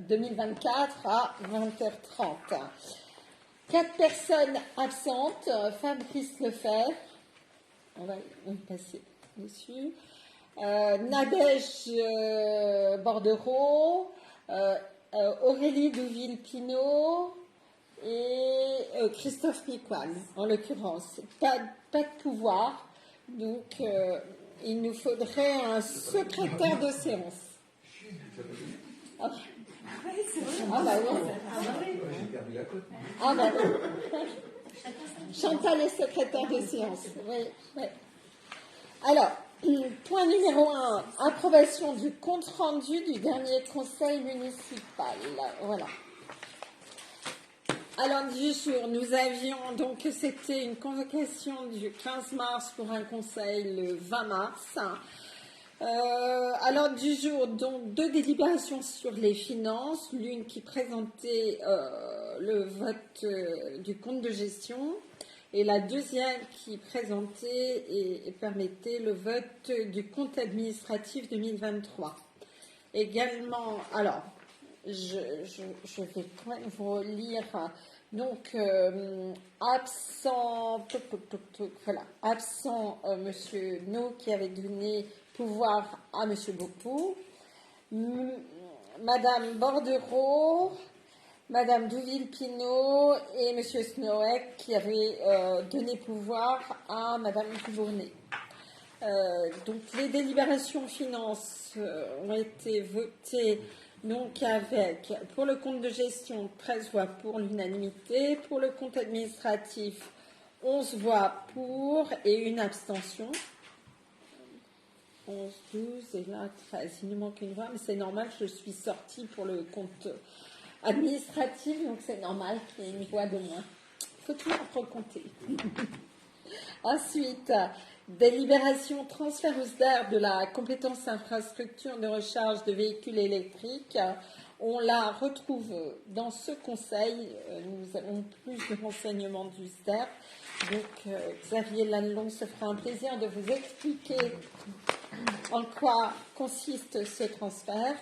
2024 à 20h30. 4 personnes absentes. Fabrice Lefebvre, on va passer dessus. Nadège Bordereau, Aurélie Douville-Pinot et Christophe Piquoine, en l'occurrence. Pas de pouvoir, donc il nous faudrait un secrétaire de séance. Ah bah oui. Ah bah oui. Chantal est secrétaire de séance. Oui. Alors, point numéro 1, approbation du compte-rendu du dernier conseil municipal. Voilà. Alors, du jour, nous avions donc, c'était une convocation du 15 mars pour un conseil le 20 mars. Alors, du jour, donc, 2 délibérations sur les finances, l'une qui présentait le vote du compte de gestion, et la deuxième qui présentait et permettait le vote du compte administratif 2023. Également, alors, je vais quand même vous lire. Donc, absent Monsieur No qui avait donné pouvoir à Monsieur Beaupoux, Madame Bordereau, Madame Douville-Pinot et Monsieur Snoek qui avaient donné pouvoir à Madame Dubournet. Donc les délibérations finances ont été votées donc avec, pour le compte de gestion, 13 voix pour l'unanimité, pour le compte administratif, 11 voix pour et une abstention. 11, 12 et là 13. Il nous manque une voix, mais c'est normal, je suis sortie pour le compte administratif, donc c'est normal qu'il y ait une voix de moins. Il faut toujours recompter. Ensuite, délibération transfert aux DER de la compétence infrastructure de recharge de véhicules électriques. On la retrouve dans ce conseil. Nous avons plus de renseignements du SDER. Donc, Xavier Lannelon se fera un plaisir de vous expliquer en quoi consiste ce transfert.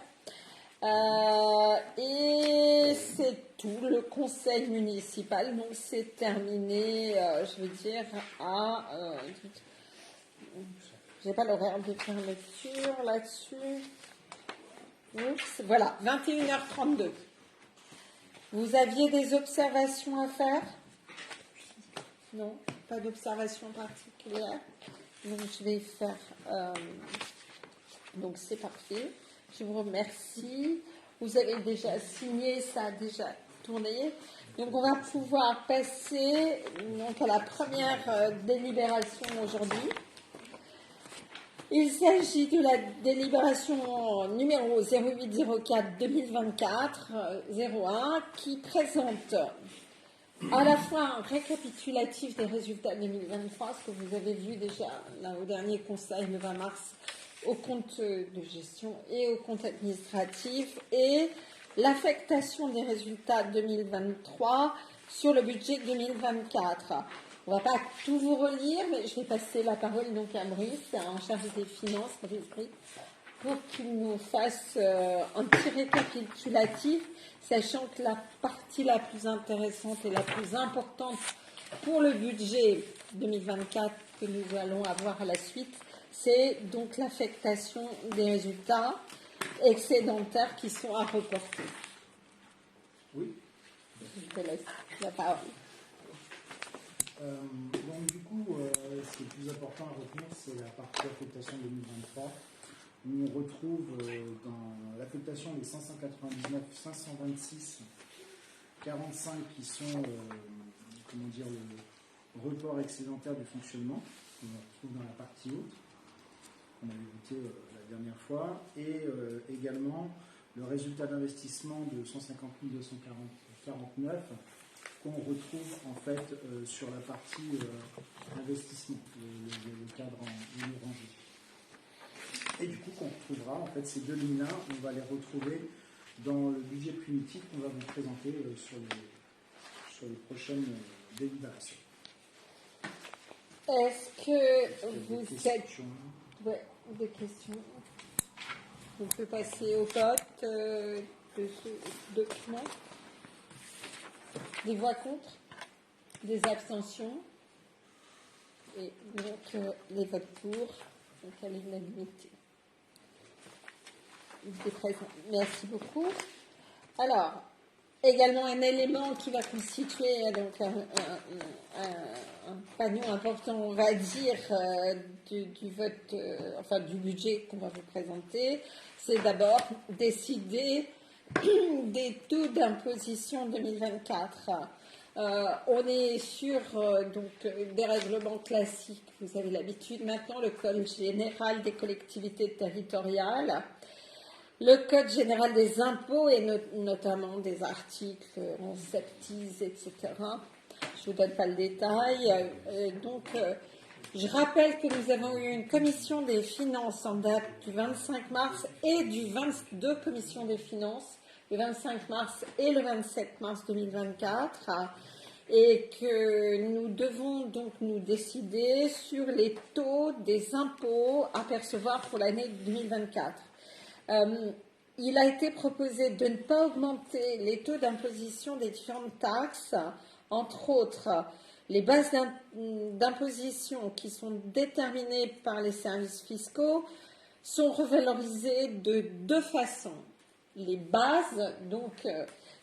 Et c'est tout, le conseil municipal, donc c'est terminé, je veux dire, à... j'ai pas l'horaire de fermeture là-dessus. Oups, voilà, 21h32. Vous aviez des observations à faire? Non, pas d'observation particulière. Donc je vais faire... donc c'est parfait. Je vous remercie. Vous avez déjà signé, ça a déjà tourné. Donc, on va pouvoir passer donc, à la première délibération aujourd'hui. Il s'agit de la délibération numéro 0804-2024-01 qui présente à la fois un récapitulatif des résultats 2023, ce que vous avez vu déjà là, au dernier conseil le 20 mars, au compte de gestion et au compte administratif, et l'affectation des résultats 2023 sur le budget 2024. On ne va pas tout vous relire, mais je vais passer la parole donc à Brice, en charge des finances, pour qu'il nous fasse un petit récapitulatif, sachant que la partie la plus intéressante et la plus importante pour le budget 2024 que nous allons avoir à la suite, c'est donc l'affectation des résultats excédentaires qui sont à reporter. Oui. Je te laisse la parole. Donc du coup, ce qui est plus important à retenir, c'est la partie affectation 2023. On retrouve dans l'affectation les 599, 526, 45 qui sont, le report excédentaire du fonctionnement, qu'on retrouve dans la partie haute. On avait voté la dernière fois, et également le résultat d'investissement de 150 249 qu'on retrouve en fait sur la partie investissement, le cadre en ligne rangée. Et du coup, qu'on retrouvera en fait ces deux lignes-là, on va les retrouver dans le budget punitif qu'on va vous présenter sur les prochaines délibérations. Est-ce que vous êtes... Ouais, des questions. On peut passer au vote. de ce document? Des voix contre? Des abstentions? Et donc les votes pour, donc à l'unanimité. Merci beaucoup. Alors, également un élément qui va constituer donc un panneau important, on va dire, du vote, enfin du budget qu'on va vous présenter, c'est d'abord décider des taux d'imposition 2024. On est sur donc, des règlements classiques, vous avez l'habitude maintenant, le Code général des collectivités territoriales, le Code général des impôts et notamment des articles 11 septies, etc. Je ne vous donne pas le détail. Je rappelle que nous avons eu une commission des finances en date du 25 mars et du 22 commission des finances, le 25 mars et le 27 mars 2024, et que nous devons donc nous décider sur les taux des impôts à percevoir pour l'année 2024. Il a été proposé de ne pas augmenter les taux d'imposition des différentes taxes, entre autres les bases d'imposition qui sont déterminées par les services fiscaux sont revalorisées de deux façons. Les bases, donc,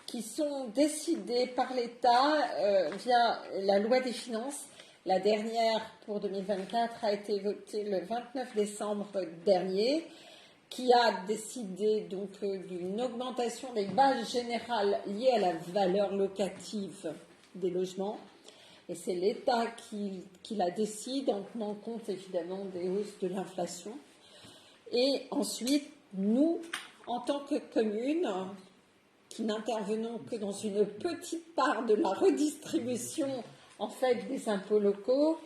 qui sont décidées par l'État via la loi des finances. La dernière pour 2024 a été votée le 29 décembre dernier, qui a décidé donc d'une augmentation des bases générales liées à la valeur locative des logements. Et c'est l'État qui la décide en tenant compte évidemment des hausses de l'inflation. Et ensuite, nous, en tant que commune, qui n'intervenons que dans une petite part de la redistribution en fait des impôts locaux,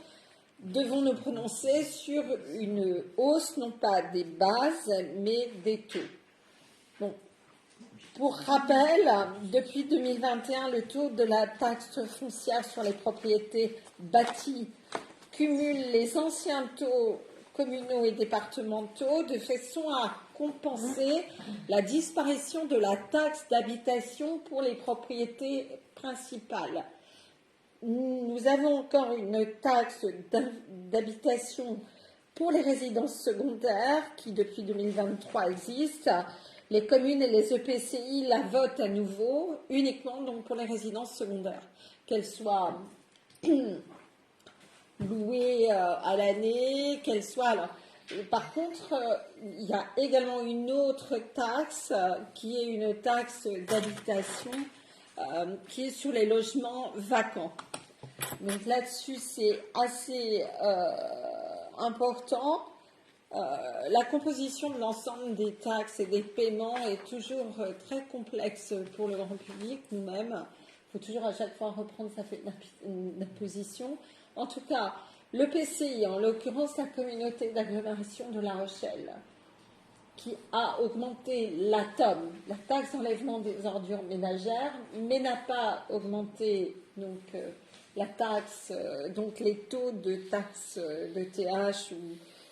devons nous prononcer sur une hausse, non pas des bases, mais des taux. Bon. Pour rappel, depuis 2021, le taux de la taxe foncière sur les propriétés bâties cumule les anciens taux communaux et départementaux de façon à compenser la disparition de la taxe d'habitation pour les propriétés principales. Nous avons encore une taxe d'habitation pour les résidences secondaires qui, depuis 2023, existe. Les communes et les EPCI la votent à nouveau, uniquement donc pour les résidences secondaires, qu'elles soient louées à l'année, qu'elles soient... Alors, par contre, il y a également une autre taxe qui est une taxe d'habitation qui est sur les logements vacants. Donc là-dessus, c'est assez important. La composition de l'ensemble des taxes et des paiements est toujours très complexe pour le grand public, nous-mêmes. Il faut toujours à chaque fois reprendre sa feuille d'imposition. En tout cas, le PCI, en l'occurrence la communauté d'agglomération de La Rochelle, qui a augmenté la TOM, la taxe d'enlèvement des ordures ménagères, mais n'a pas augmenté donc, la taxe, donc les taux de taxe de TH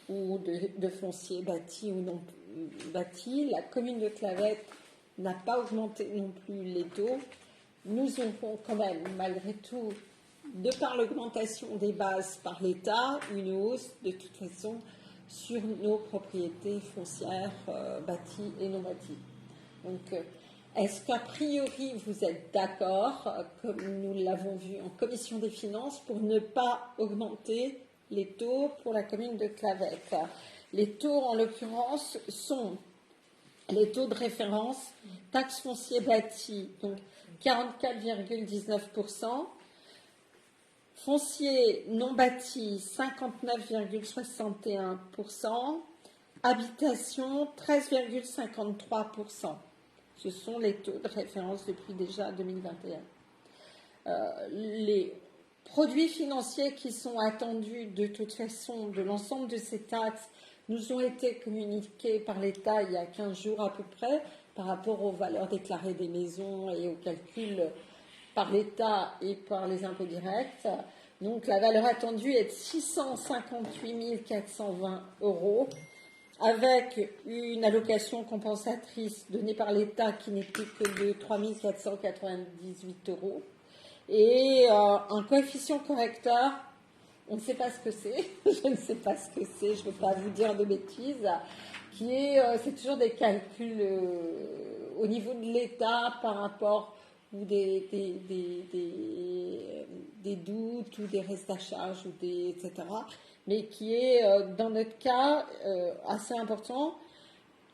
ou de foncier bâti ou non bâti. La commune de Clavette n'a pas augmenté non plus les taux. Nous avons quand même, malgré tout, de par l'augmentation des bases par l'État, une hausse de toute façon sur nos propriétés foncières bâties et non bâties. Donc, est-ce qu'a priori vous êtes d'accord, comme nous l'avons vu en commission des finances, pour ne pas augmenter les taux pour la commune de Clavette? Les taux, en l'occurrence, sont les taux de référence, taxe foncier bâti, donc 44,19%, foncier non bâti, 59,61%, habitation, 13,53%. Ce sont les taux de référence depuis déjà 2021. Les produits financiers qui sont attendus de toute façon de l'ensemble de ces taxes nous ont été communiqués par l'État il y a 15 jours à peu près par rapport aux valeurs déclarées des maisons et aux calculs par l'État et par les impôts directs. Donc la valeur attendue est de 658 420 €. avec une allocation compensatrice donnée par l'État qui n'est plus que de 3 498 euros et un coefficient correcteur, on ne sait pas ce que c'est, je ne sais pas ce que c'est, je ne veux pas vous dire de bêtises, qui est, c'est toujours des calculs au niveau de l'État par rapport ou des doutes ou des restes à charge ou etc. Mais qui est, dans notre cas, assez important,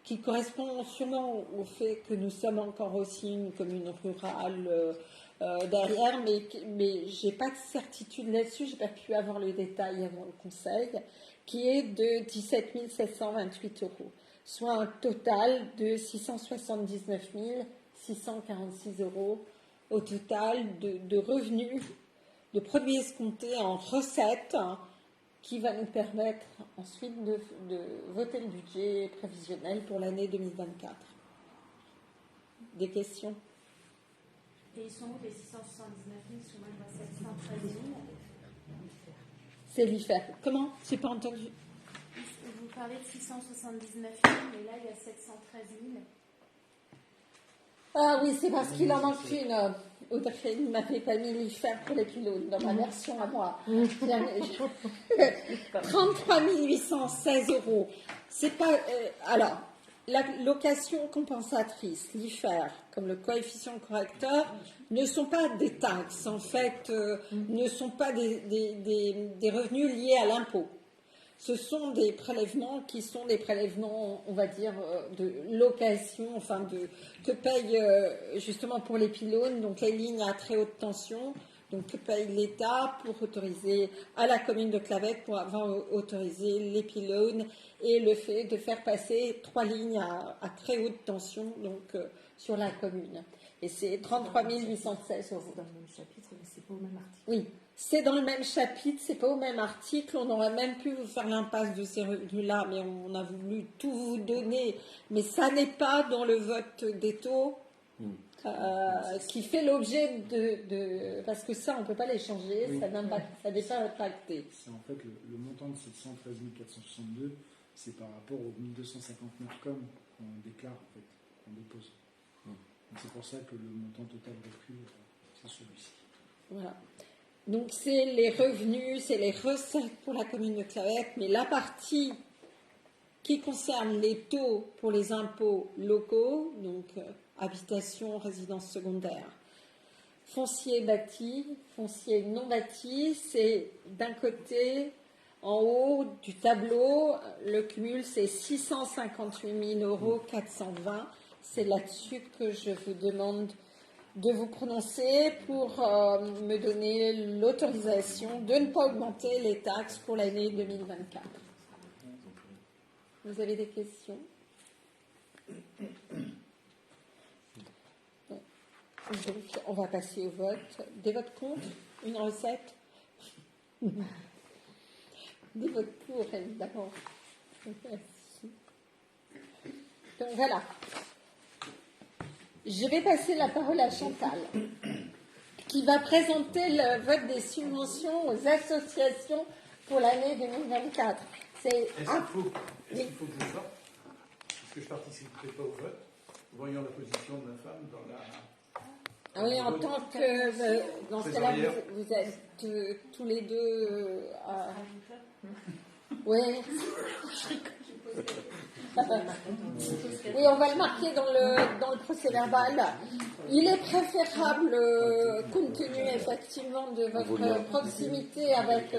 qui correspond sûrement au fait que nous sommes encore aussi une commune rurale derrière, mais je n'ai pas de certitude là-dessus, je n'ai pas pu avoir le détail avant le conseil, qui est de 17 728 euros, soit un total de 679 646 euros au total de revenus, de produits escomptés en recettes, qui va nous permettre ensuite de voter le budget prévisionnel pour l'année 2024. Des questions? Et ils sont où les 679 000 sur même 713 000? C'est l'IFER. Comment? Je n'ai pas entendu. Vous parlez de 679 000, mais là il y a 713 000. Ah oui, c'est parce qu'il en manque une. Audrey ne m'avait pas mis l'IFER pour les pylônes dans ma version à moi. 33 816 euros. C'est pas. Alors, la location compensatrice, l'IFER, comme le coefficient correcteur, ne sont pas des taxes, en fait, ne sont pas des revenus liés à l'impôt. Ce sont des prélèvements qui sont des prélèvements, on va dire, de location, enfin, que paye justement pour les pylônes, donc les lignes à très haute tension, donc que paye l'État pour autoriser à la commune de Clavette pour avoir autorisé les pylônes et le fait de faire passer 3 lignes à très haute tension donc sur la commune. Et c'est 33 816 euros. C'est dans le même chapitre, mais c'est pas au même article. Oui, c'est dans le même chapitre, c'est pas au même article. On aurait même pu vous faire l'impasse de ces revenus-là, mais on a voulu tout vous donner. Mais ça n'est pas dans le vote des taux qui fait l'objet de... Parce que ça, on ne peut pas les changer, oui. Ça n'est pas impacté. C'est en fait le montant de 713 462, c'est par rapport aux 1259 com qu'on déclare, en fait, qu'on dépose. C'est pour ça que le montant total recul, c'est celui-ci. Voilà. Donc, c'est les revenus, c'est les recettes pour la commune de Clavette, mais la partie qui concerne les taux pour les impôts locaux, donc habitation, résidence secondaire, foncier bâti, foncier non bâti, c'est d'un côté, en haut du tableau, le cumul, c'est 658 420 €. C'est là-dessus que je vous demande de vous prononcer pour me donner l'autorisation de ne pas augmenter les taxes pour l'année 2024. Vous avez des questions? Donc, on va passer au vote. Des votes contre? Une recette? Des votes pour, évidemment. Merci. Donc, voilà. Je vais passer la parole à Chantal, qui va présenter le vote des subventions aux associations pour l'année 2024. Est-ce qu'il faut que je sorte? Parce que je ne participerai pas au vote, voyant la position de ma femme dans la... Ah oui, en tant que... dans ce cas-là, vous êtes tous les deux... Oui. Oui, on va le marquer dans le procès-verbal. Il est préférable, compte tenu effectivement de votre proximité avec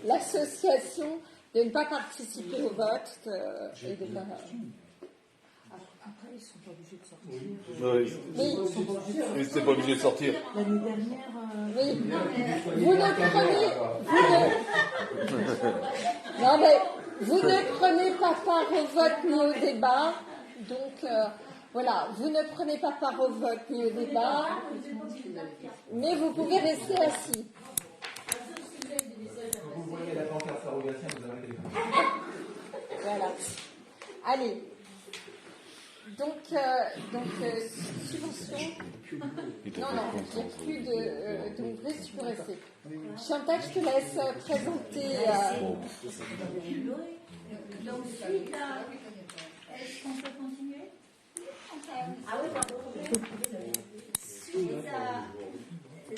l'association, de ne pas participer au vote et de pas... Après, ils ne sont pas obligés de sortir. Oui, ils n'étaient pas obligés de sortir. L'année dernière... Oui. Vous ne prenez pas part au vote ni au débat. Donc, voilà, vous ne prenez pas part au vote ni au débat, mais vous pouvez rester assis. Vous voyez la pancarte Sarogacien, vous arrêtez. Voilà. Allez. Donc subvention. Non, il n'y a plus de. Donc, tu peux rester. Chantal, je te laisse présenter. Donc, suite à... Est-ce qu'on peut continuer? Ah oui, pardon. Suite à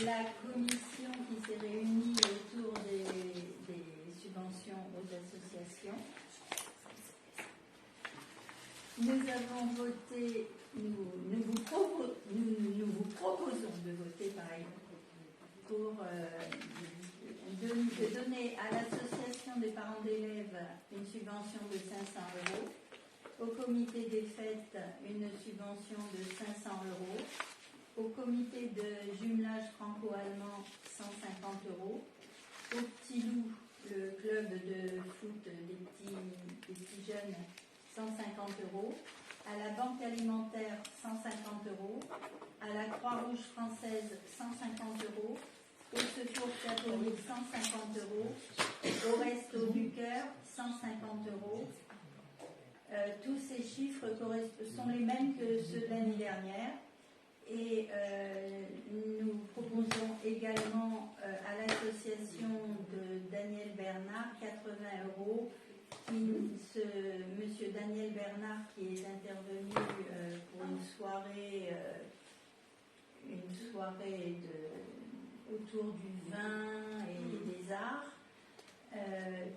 la commission qui s'est réunie autour des subventions aux associations, nous avons voté, nous vous proposons de voter pareil pour de donner à l'association des parents d'élèves une subvention de 500 €, au comité des fêtes une subvention de 500 €, au comité de jumelage franco-allemand 150 €, au Petit Loup, le club de foot des petits jeunes 150 €, à la banque alimentaire 150 €, à la Croix-Rouge française 150 €, au Secours catholique 150 €, au Resto du Cœur 150 €. Tous ces chiffres sont les mêmes que ceux de l'année dernière. Et nous proposons également à l'association de Daniel Bernard 80 €. Monsieur Daniel Bernard qui est intervenu pour une soirée autour du vin et des arts,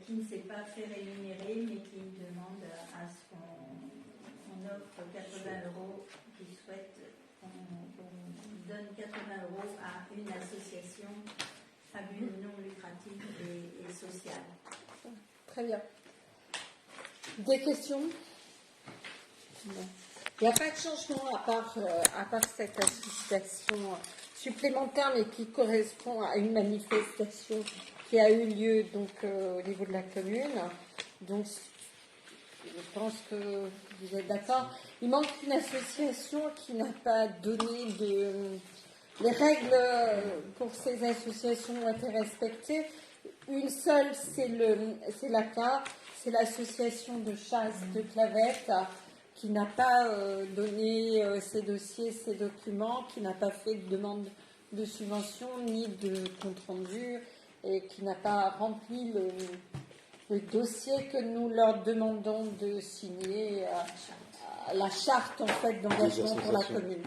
qui ne s'est pas fait rémunérer mais qui demande à ce qu'on offre 80 €, qui souhaite qu'on donne 80 € à une association à but non lucratif et social. Très bien. Des questions? Non. Il n'y a pas de changement à part cette association supplémentaire, mais qui correspond à une manifestation qui a eu lieu donc, au niveau de la commune. Donc, je pense que vous êtes d'accord. Il manque une association qui n'a pas donné les règles pour ces associations ont été respectées. Une seule, c'est l'ACA, c'est l'association de chasse de Clavette, qui n'a pas donné ses dossiers, ses documents, qui n'a pas fait de demande de subvention ni de compte rendu et qui n'a pas rempli le dossier que nous leur demandons de signer, la charte en fait d'engagement pour la commune.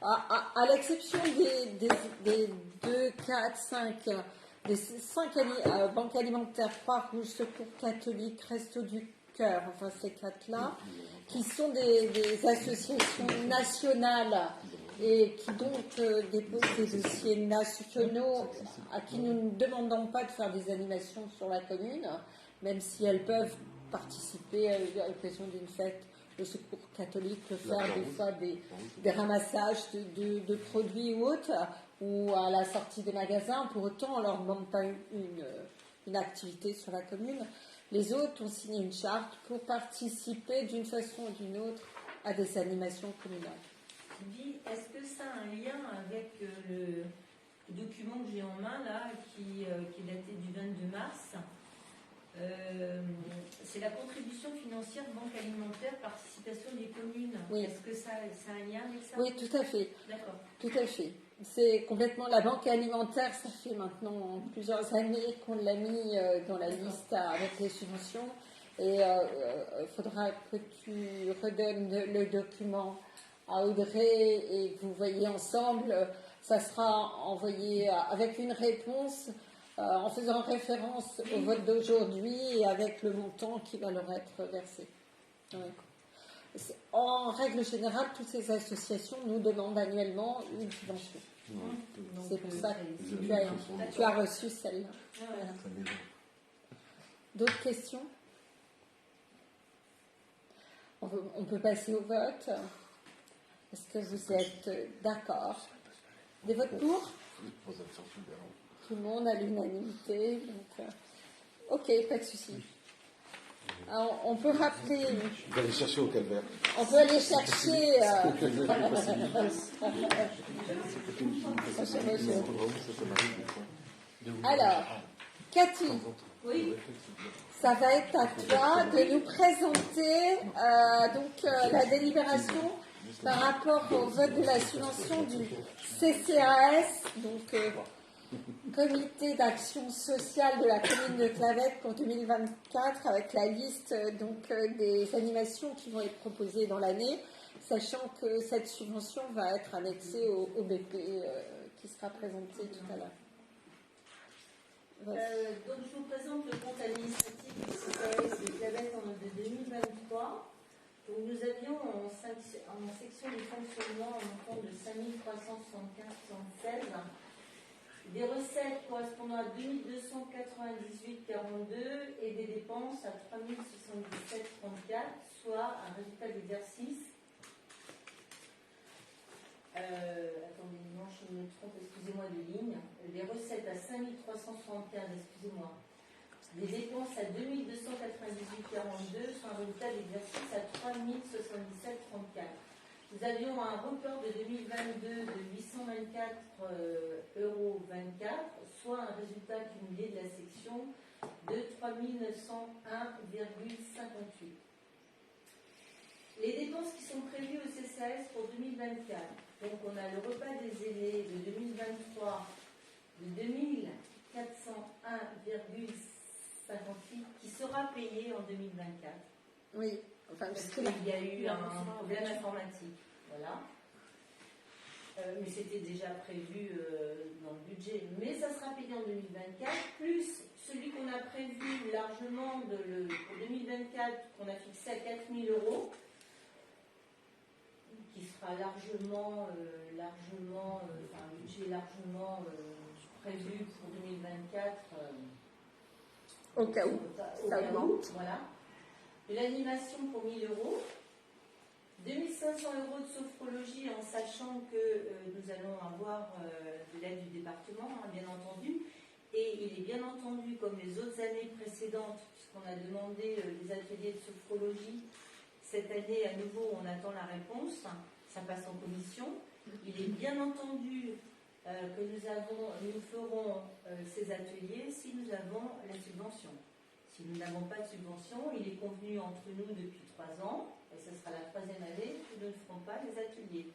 À l'exception des 2, 4, 5, des 5 banques alimentaires, Croix-Rouge, Secours catholique, Resto du Cœur, enfin ces 4-là, qui sont des associations nationales et qui donc déposent des dossiers nationaux à qui nous ne demandons pas de faire des animations sur la commune, même si elles peuvent participer à l'occasion d'une fête. Le Secours catholique peut faire des fois des ramassages de produits ou autres, ou à la sortie des magasins. Pour autant, on ne leur demande pas une activité sur la commune. Les autres ont signé une charte pour participer d'une façon ou d'une autre à des animations communales. Sylvie, est-ce que ça a un lien avec le document que j'ai en main là, qui est daté du 22 mars? C'est la contribution financière Banque alimentaire, participation des communes. Oui. Est-ce que ça a un lien avec ça? Oui, tout à fait. D'accord. Tout à fait. C'est complètement la banque alimentaire. Ça fait maintenant plusieurs années qu'on l'a mis dans la liste avec les subventions. Et il faudra que tu redonnes le document à Audrey et que vous voyez ensemble. Ça sera envoyé avec une réponse en faisant référence au vote d'aujourd'hui et avec le montant qui va leur être versé. Ouais. En règle générale, toutes ces associations nous demandent annuellement une subvention. C'est pour ça que tu as reçu celle-là. Voilà. D'autres questions? On peut passer au vote. Est-ce que vous êtes d'accord? Des votes pour? Tout le monde à l'unanimité. Donc, ok, pas de souci. Alors, on peut rappeler. Je vais aller chercher au calvaire. On peut aller chercher. Alors, Cathy, Oui. ça va être à toi de nous présenter la délibération par rapport au vote de la subvention du CCAS, donc comité d'action sociale de la commune de Clavette pour 2024 avec la liste des animations qui vont être proposées dans l'année, sachant que cette subvention va être annexée au BP qui sera présenté tout à l'heure. Donc je vous présente le compte administratif du CCAS de Clavette de 2023. Donc nous avions en section du fonctionnement un montant de 5 375,76 des recettes correspondant à 2298,42 et des dépenses à 3077,34, soit un résultat d'exercice. Attendez, non, je me trompe, excusez-moi de ligne. Les recettes à 5375, excusez-moi. Les dépenses à 2298,42, soit un résultat d'exercice à 3077,34. Nous avions un report de 2022 de 824,24 €, soit un résultat cumulé de la section de 3901,58. Les dépenses qui sont prévues au CCAS pour 2024. Donc on a le repas des aînés de 2023 de 2401,58 qui sera payé en 2024. Oui, enfin, Parce qu'il y a eu un problème informatique. Voilà. Mais c'était déjà prévu dans le budget. Mais ça sera payé en 2024, plus celui qu'on a prévu largement pour 2024, qu'on a fixé à 4 000 €, qui sera largement, un budget largement prévu pour 2024. Au cas où. Ça augmente. Voilà. De l'animation pour 1 000 €. 2500 € de sophrologie, en sachant que nous allons avoir de l'aide du département, bien entendu. Et il est bien entendu, comme les autres années précédentes, puisqu'on a demandé des ateliers de sophrologie, cette année, à nouveau, on attend la réponse. Ça passe en commission. Il est bien entendu que nous ferons ces ateliers si nous avons la subvention. Si nous n'avons pas de subvention, il est convenu entre nous depuis 3 ans, et ce sera la 3e année, que nous ne ferons pas les ateliers.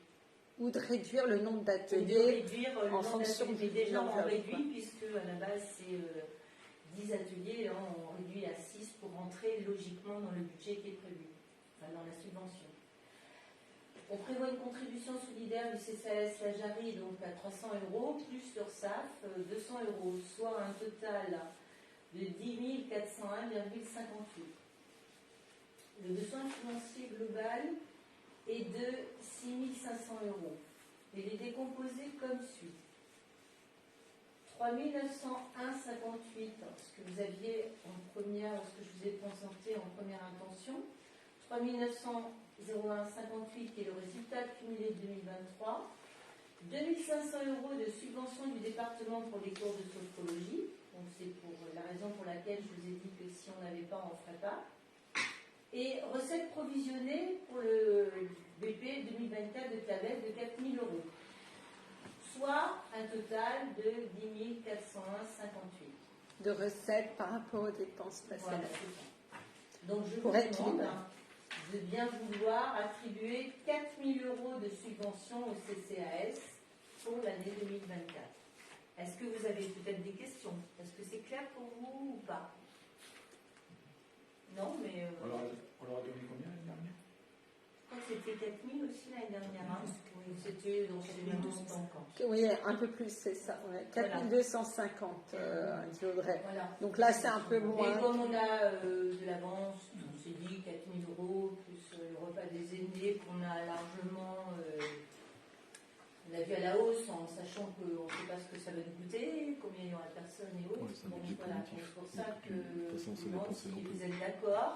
Ou de réduire le nombre Ou de d'ateliers réduire le nombre d'ateliers. Mais déjà, on réduit, puisque à la base, c'est 10 ateliers, et là, on réduit à 6 pour rentrer logiquement dans le budget qui est prévu, enfin, dans la subvention. On prévoit une contribution solidaire du CCAS La Jarrie, donc à 300 €, plus l'URSSAF, 200 €, soit un total de 10 401,58. Le besoin financier global est de 6 500 €. Il est décomposé comme suit. 3 901,58, ce que vous aviez ce que je vous ai présenté en première intention. 3 901,58 qui est le résultat cumulé de 2023. 2 500 € de subvention du département pour les cours de sophrologie. Donc c'est pour la raison pour laquelle je vous ai dit que si on n'avait pas, on ne ferait pas. Et recettes provisionnées pour le BP 2024 de Clavette de 4 000 €. Soit un total de 10 401,58. de recettes par rapport aux dépenses Voilà, précédentes. c'est ça. Donc je vous Pour demande équilibrer. de bien vouloir attribuer 4 000 € de subvention au CCAS pour l'année 2024. Est-ce que vous avez peut-être des questions? Est-ce que c'est clair pour vous ou pas? Non, mais... On leur a donné combien l'année dernière? Je crois que c'était 4 000 aussi l'année dernière. Hein. Oui, c'était dans le même montant. Oui, un peu plus, c'est ça. Ouais. 4 250, dit Audrey. Voilà. Donc là, c'est un peu Et moins. comme on a de l'avance, on s'est dit 4 000 €, plus le repas des aînés qu'on a largement... on a vu à la hausse en sachant qu'on ne sait pas ce que ça va nous coûter, combien il y aura de personnes et autres. Ouais, c'est un Donc budget voilà, positif. c'est pour ça que De toute façon, je ça me demande dépend, si c'est vous rempli. êtes d'accord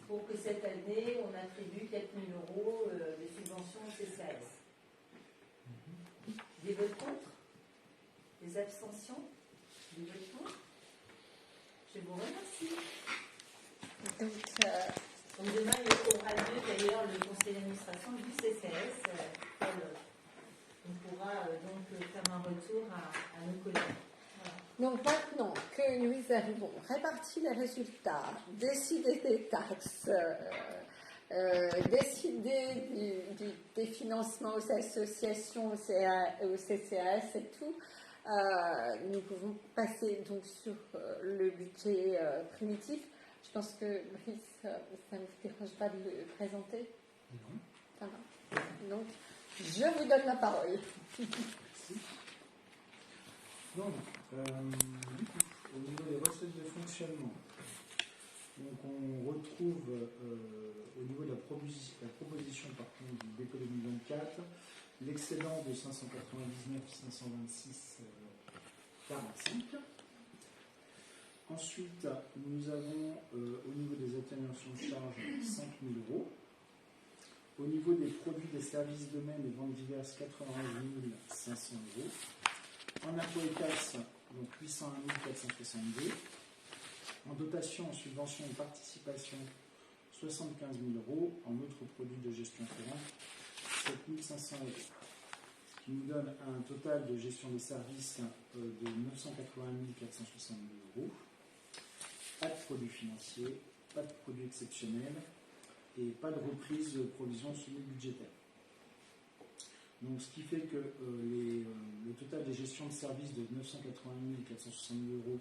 pour que cette année, on attribue 4 000 € de subventions au CCAS. Des votes contre? Des abstentions? Des votes contre? Je vous remercie. Donc, Donc demain, il y aura lieu d'ailleurs le conseil d'administration du CCAS. On pourra donc faire un retour à nos collègues. Voilà. donc maintenant que nous avons réparti les résultats, décidé des taxes, décidé des financements aux associations, au CCAS et tout, Nous pouvons passer donc sur le budget primitif. Je pense que Brice, ça ne vous dérange pas de le présenter? Non. Ça va. Donc, je vous donne la parole. Merci. Donc, du coup, au niveau des recettes de fonctionnement, donc on retrouve au niveau de la proposition par contre, du BP 2024 l'excédent de 599 526 45. Ensuite, nous avons au niveau des atténuations de charges 5 000 euros. Au niveau des produits, des services domaines et ventes diverses, 91 500 euros. En impôts et taxes, donc 801 462. En dotation, en subvention et participation, 75 000 euros. En autres produits de gestion courante, 7 500 euros. Ce qui nous donne un total de gestion des services de 981 462 euros. Pas de produits financiers, pas de produits exceptionnels et pas de reprise de provisions semi-budgétaires. Donc, ce qui fait que le total des gestions de services de 981 462 euros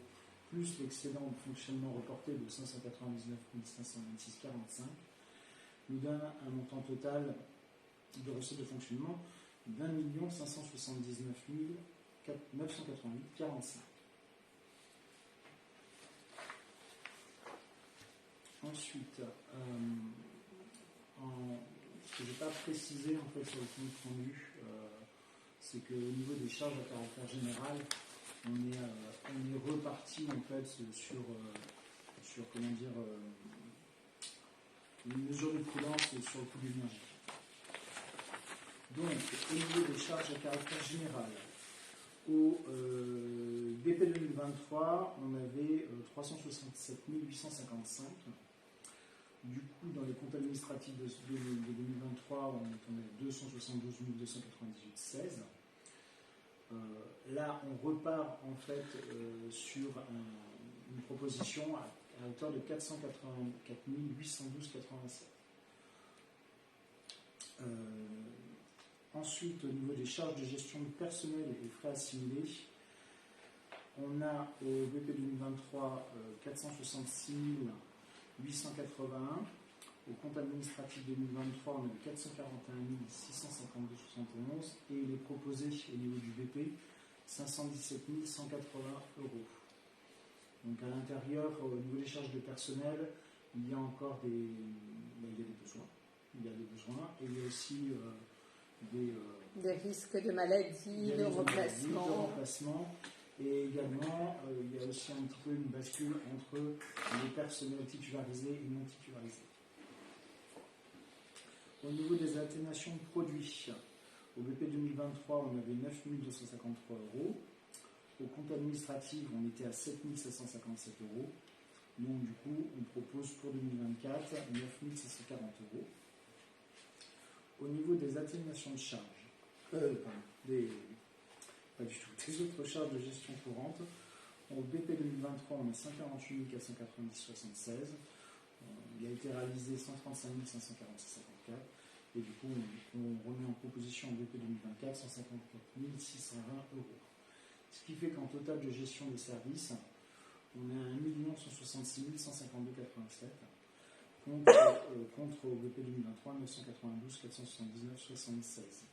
plus l'excédent de fonctionnement reporté de 599 526,45 nous donne un montant total de recettes de fonctionnement d'1 579 988,45. Ensuite, ce que je n'ai pas précisé en fait sur le compte rendu, c'est qu'au niveau des charges à caractère général, on est reparti en fait sur comment dire une mesure de prudence sur le coût de l'énergie. Donc, au niveau des charges à caractère général, au BP 2023, on avait 367 855. Du coup, dans les comptes administratifs de 2023, on est à 272 298,16. Là, on repart en fait sur une proposition à hauteur de 484 812,87. Ensuite, au niveau des charges de gestion de personnel et frais assimilés, on a au BP 2023 466 881. Au compte administratif 2023, on a 441 652,71 et il est proposé au niveau du BP 517 180 euros. Donc à l'intérieur, au niveau des charges de personnel, il y a encore des besoins. Il y a des besoins et il y a aussi des risques de maladie, de remplacement. Et également, il y a aussi un petit peu une bascule entre les personnels titularisés et non titularisés. Au niveau des atténuations de produits, au BP 2023, on avait 9 253 euros. Au compte administratif, on était à 7 757 euros. Donc, du coup, on propose pour 2024 9 740 euros. Au niveau des atténuations de charges, pas du tout, des autres charges de gestion courante, au BP 2023, on a 148 490,76. Il a été réalisé 135 546,54. Et du coup, on remet en proposition au BP 2024 154 620 euros. Ce qui fait qu'en total de gestion des services, on est à 1 166 152,87 contre au BP 2023 992 479,76.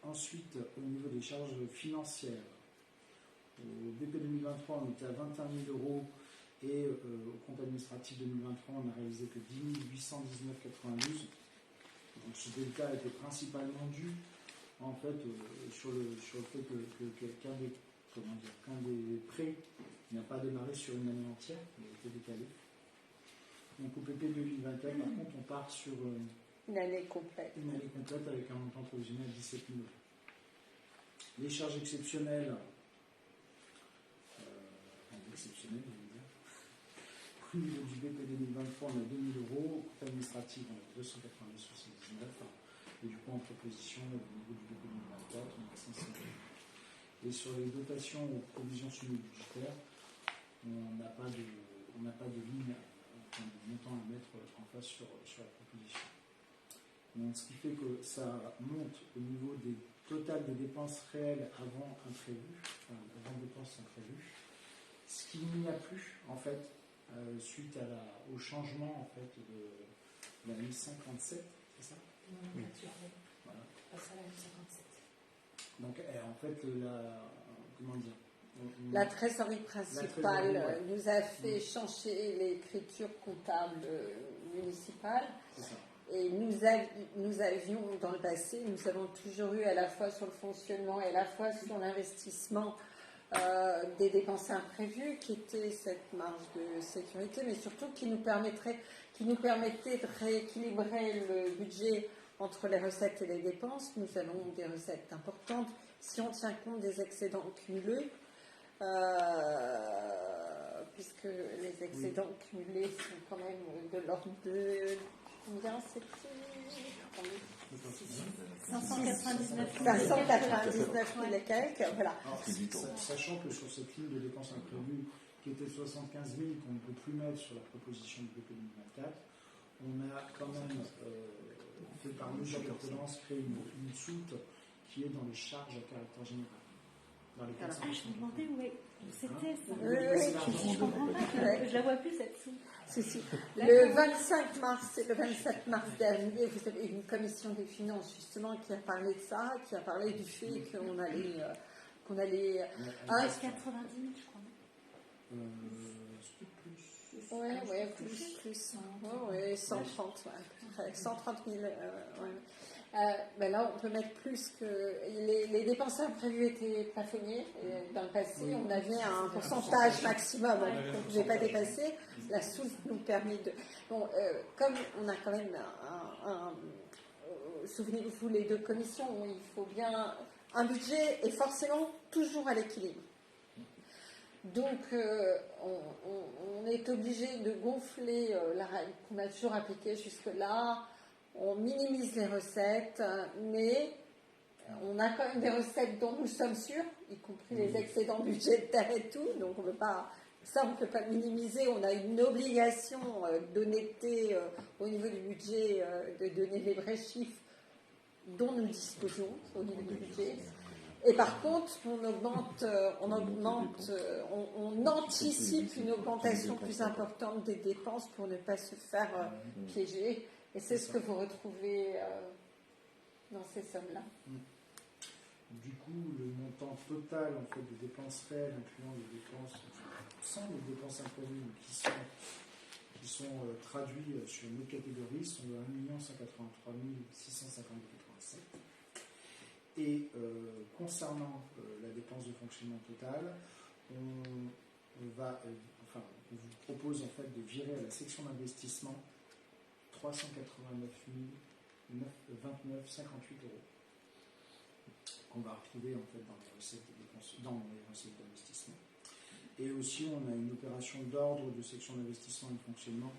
Ensuite, au niveau des charges financières, au BP 2023, on était à 21 000 euros et au compte administratif 2023, on n'a réalisé que 10 819,92. Donc ce delta était principalement dû en fait sur le fait qu'un des prêts n'a pas démarré sur une année entière, il a été décalé. Donc au PP 2024, par contre, on part sur une année complète. Une année complète avec un montant provisionnel de 17 000 euros. Les charges exceptionnelles, exceptionnelles, je veux dire. Au niveau du BP 2023, on a 2 000 euros. Au compte administratif, on a 290,79. Et du coup, en proposition, au niveau du BP 2024, on a 500 euros. Et sur les dotations aux provisions semi-budgétaires, on n'a pas de ligne, de montant à mettre en face sur la proposition. Donc, ce qui fait que ça monte au niveau des total des dépenses réelles avant imprévues, enfin, avant dépenses imprévues, ce qu'il n'y a plus, en fait, suite au changement, en fait, de la 1057, c'est ça? Oui. Voilà. Passe à la 57. Donc, en fait, comment dire, La trésorerie principale nous a fait changer l'écriture comptable municipale. c'est ça. Et nous avions, dans le passé, nous avons toujours eu à la fois sur le fonctionnement et à la fois sur l'investissement des dépenses imprévues qui étaient cette marge de sécurité, mais surtout qui nous permettait de rééquilibrer le budget entre les recettes et les dépenses. Nous avons des recettes importantes si on tient compte des excédents cumulés, puisque les excédents cumulés sont quand même de l'ordre de combien c'est 599 000 et quelques, voilà. Alors, sachant que sur cette ligne de dépenses imprévues qui était 75 000 qu'on ne peut plus mettre sur la proposition de BP 2024, on a quand même fait par mesure de prudence créé une soute qui est dans les charges à caractère général. Dans les 400. Je me demandais où c'était ça. Oui. Je comprends pas, je la vois plus cette soupe. Si. Le 25 mars et le 27 mars dernier, vous avez une commission des finances justement qui a parlé de ça, qui a parlé du fait qu'on allait 90 000, je crois. Ouais, plus. Ouais, 130, ouais. 130 000. Ben là, on peut mettre plus que. Les dépenses imprévues étaient plafonnées. Et dans le passé, on avait un pourcentage maximum qu'on ne pouvait pas dépasser. La soulte nous permet de. Bon, comme on a quand même souvenez-vous, les deux commissions, il faut bien. Un budget est forcément toujours à l'équilibre. Donc, on est obligé de gonfler la règle qu'on a toujours appliquée jusque-là. On minimise les recettes, mais on a quand même des recettes dont nous sommes sûrs, y compris les excédents budgétaires et tout. Donc, on ne peut pas minimiser. On a une obligation d'honnêteté au niveau du budget, de donner les vrais chiffres dont nous disposons au niveau du budget. Et par contre, on anticipe une augmentation plus importante des dépenses pour ne pas se faire piéger. Et c'est ce que vous retrouvez dans ces sommes-là. Du coup, le montant total en fait, des dépenses réelles, incluant les dépenses, sans les dépenses imprévues qui sont traduites sur nos catégories, sont de 1 183 652,87. Et concernant la dépense de fonctionnement totale, on vous propose en fait de virer à la section d'investissement 389 29,58 euros qu'on va retrouver en fait dans les recettes d'investissement. Et aussi, on a une opération d'ordre de section d'investissement et de fonctionnement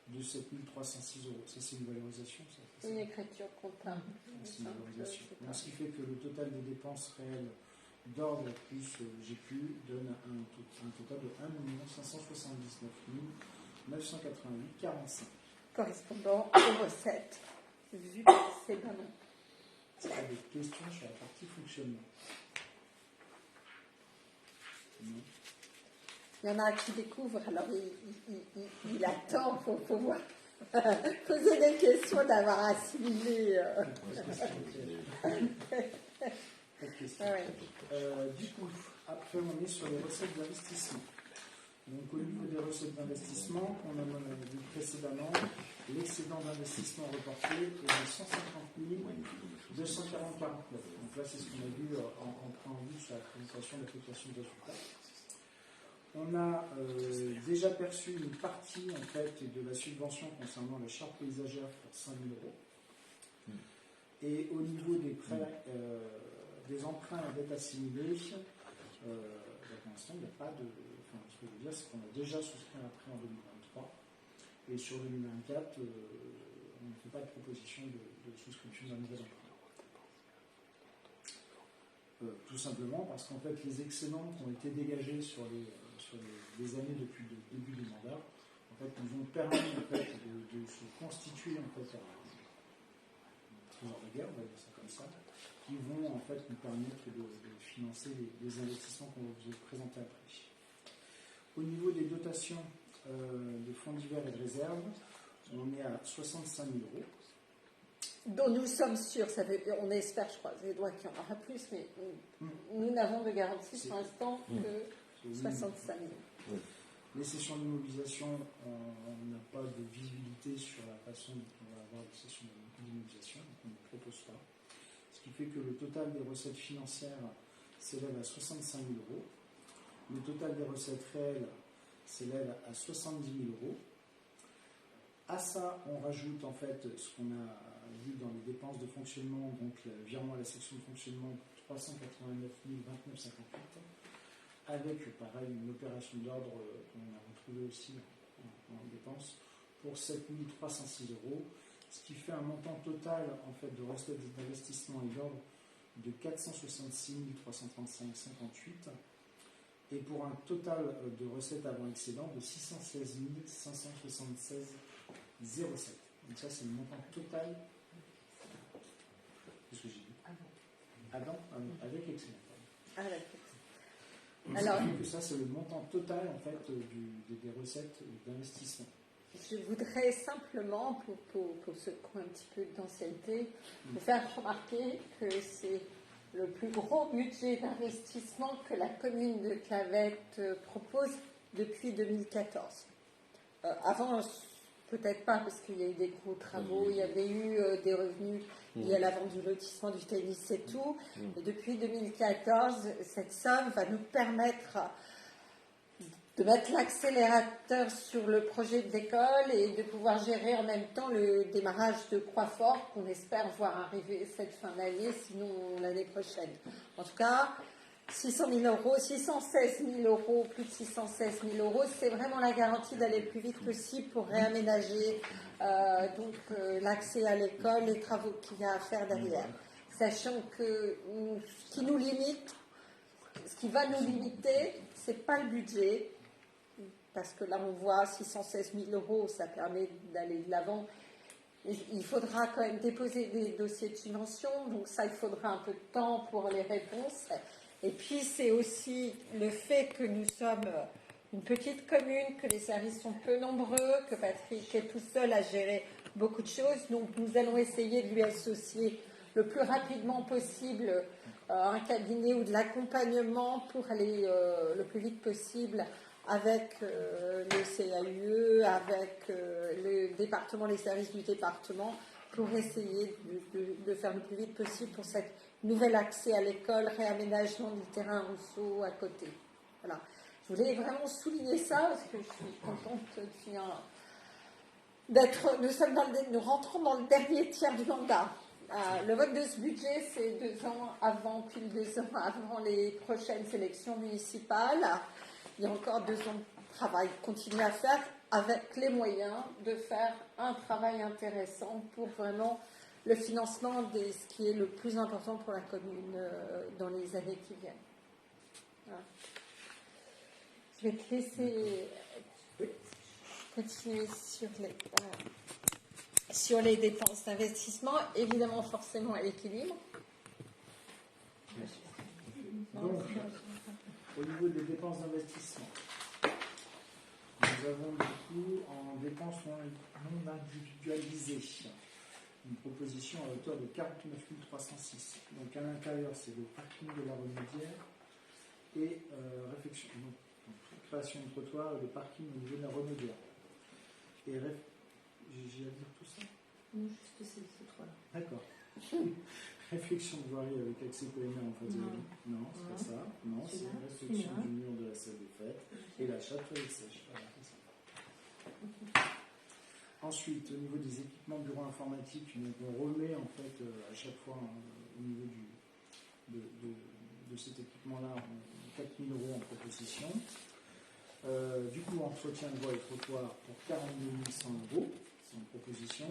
de 7 306 euros. Ça, c'est une valorisation, ça? Une écriture comptable. C'est une valorisation. Donc, ce qui fait que le total des dépenses réelles d'ordre plus GQ donne un total de 1 579 988,45. Correspondant aux recettes vues précédemment. Est-ce qu'il y a des questions sur la partie fonctionnement? Non. Il y en a un qui découvre, alors il attend pour pouvoir poser des questions, d'avoir assimilé. Pas de question. Ouais. Du coup, après, on est sur les recettes d'investissement. Donc, au niveau des recettes d'investissement, on a vu précédemment, l'excédent d'investissement reporté est de 150 240,49. Donc là, c'est ce qu'on a vu en préambule sur la présentation de l'application de résultats. On a déjà perçu une partie en fait, de la subvention concernant la charte paysagère pour 5 000 euros. Et au niveau des prêts, des emprunts à dette assimilée, pour l'instant, il n'y a pas de. Enfin, ce que je veux dire, c'est qu'on a déjà souscrit un prêt en 2023. Et sur 2024, on ne fait pas de proposition de souscription d'un nouvel emprunt. Tout simplement parce qu'en fait, les excédents qui ont été dégagés sur les années depuis le début du mandat, en fait, nous ont permis en fait, de se constituer en fait, un trésor de guerre, on va dire ça comme ça, qui qui vont en fait nous permettre de financer les investissements qu'on va vous présenter après. Au niveau des dotations de fonds divers et de réserves, on est à 65 000 euros. Dont nous sommes sûrs, on espère, je crois, les doigts qu'il y en aura plus, mais nous n'avons de garantie pour l'instant que 65 000. Oui. Les sessions d'immobilisation, on n'a pas de visibilité sur la façon dont on va avoir les sessions d'immobilisation, donc on ne propose pas. Ce qui fait que le total des recettes financières s'élève à 65 000 euros. Le total des recettes réelles s'élève à 70 000 euros. À ça, on rajoute en fait ce qu'on a vu dans les dépenses de fonctionnement, donc le virement à la section de fonctionnement 389 29,58, avec pareil une opération d'ordre qu'on a retrouvée aussi en dépenses pour 7 306 euros, ce qui fait un montant total en fait de recettes d'investissement et d'ordre de 466 335,58 et pour un total de recettes avant excédent de 616 576,07. Donc ça c'est le montant total. Qu'est-ce que j'ai dit? Avant, avec excédent. Ah, d'accord. Alors, que ça, c'est le montant total en fait des recettes d'investissement. Je voudrais simplement, pour ceux qui ont un petit peu d'ancienneté, vous faire remarquer que c'est le plus gros budget d'investissement que la commune de Clavette propose depuis 2014. Avant, peut-être pas, parce qu'il y a eu des gros travaux, il y avait eu des revenus liés à la vente du lotissement du tennis et tout. Et depuis 2014, cette somme va nous permettre de mettre l'accélérateur sur le projet de l'école et de pouvoir gérer en même temps le démarrage de Croixfort qu'on espère voir arriver cette fin d'année, sinon l'année prochaine. En tout cas, 600 000 euros, 616 000 euros, plus de 616 000 euros, c'est vraiment la garantie d'aller le plus vite possible pour réaménager l'accès à l'école, les travaux qu'il y a à faire derrière. Sachant que ce qui nous limite, ce qui va nous limiter, c'est pas le budget, parce que là on voit 616 000 euros, ça permet d'aller de l'avant. Il faudra quand même déposer des dossiers de subvention, donc ça il faudra un peu de temps pour les réponses. Et puis c'est aussi le fait que nous sommes une petite commune, que les services sont peu nombreux, que Patrick est tout seul à gérer beaucoup de choses. Donc nous allons essayer de lui associer le plus rapidement possible un cabinet ou de l'accompagnement pour aller le plus vite possible avec le CAUE, avec le département, les services du département, pour essayer de faire le plus vite possible pour cette nouvel accès à l'école, réaménagement du terrain Rousseau à côté. Voilà. Je voulais vraiment souligner ça parce que je suis contente nous rentrons dans le dernier tiers du mandat. Le vote de ce budget, c'est 2 ans avant, pile 2 ans avant les prochaines élections municipales. Il y a encore 2 ans de travail continué à faire avec les moyens de faire un travail intéressant pour vraiment le financement de ce qui est le plus important pour la commune dans les années qui viennent. Voilà. Je vais te laisser continuer sur les dépenses d'investissement, évidemment forcément à l'équilibre. Donc, au niveau des dépenses d'investissement, nous avons du coup en dépenses non individualisées une proposition à hauteur de 49 306. Donc à l'intérieur, c'est le parking de la Renaudière et création de trottoir et le parking au niveau de la Renaudière. Et j'ai à dire tout ça? Non, juste ces trois-là. D'accord. Réfection de voirie avec accès PMA en face de la rue. Non, c'est pas ça. Non, c'est une restriction du mur de la salle des fêtes et l'achat de toilettes sèches. Voilà, c'est ça. Ensuite, au niveau des équipements bureau informatique, on remet en fait à chaque fois au niveau de cet équipement-là 4 000 euros en proposition. Du coup, entretien de voies et trottoirs pour 42 100 euros, c'est en proposition.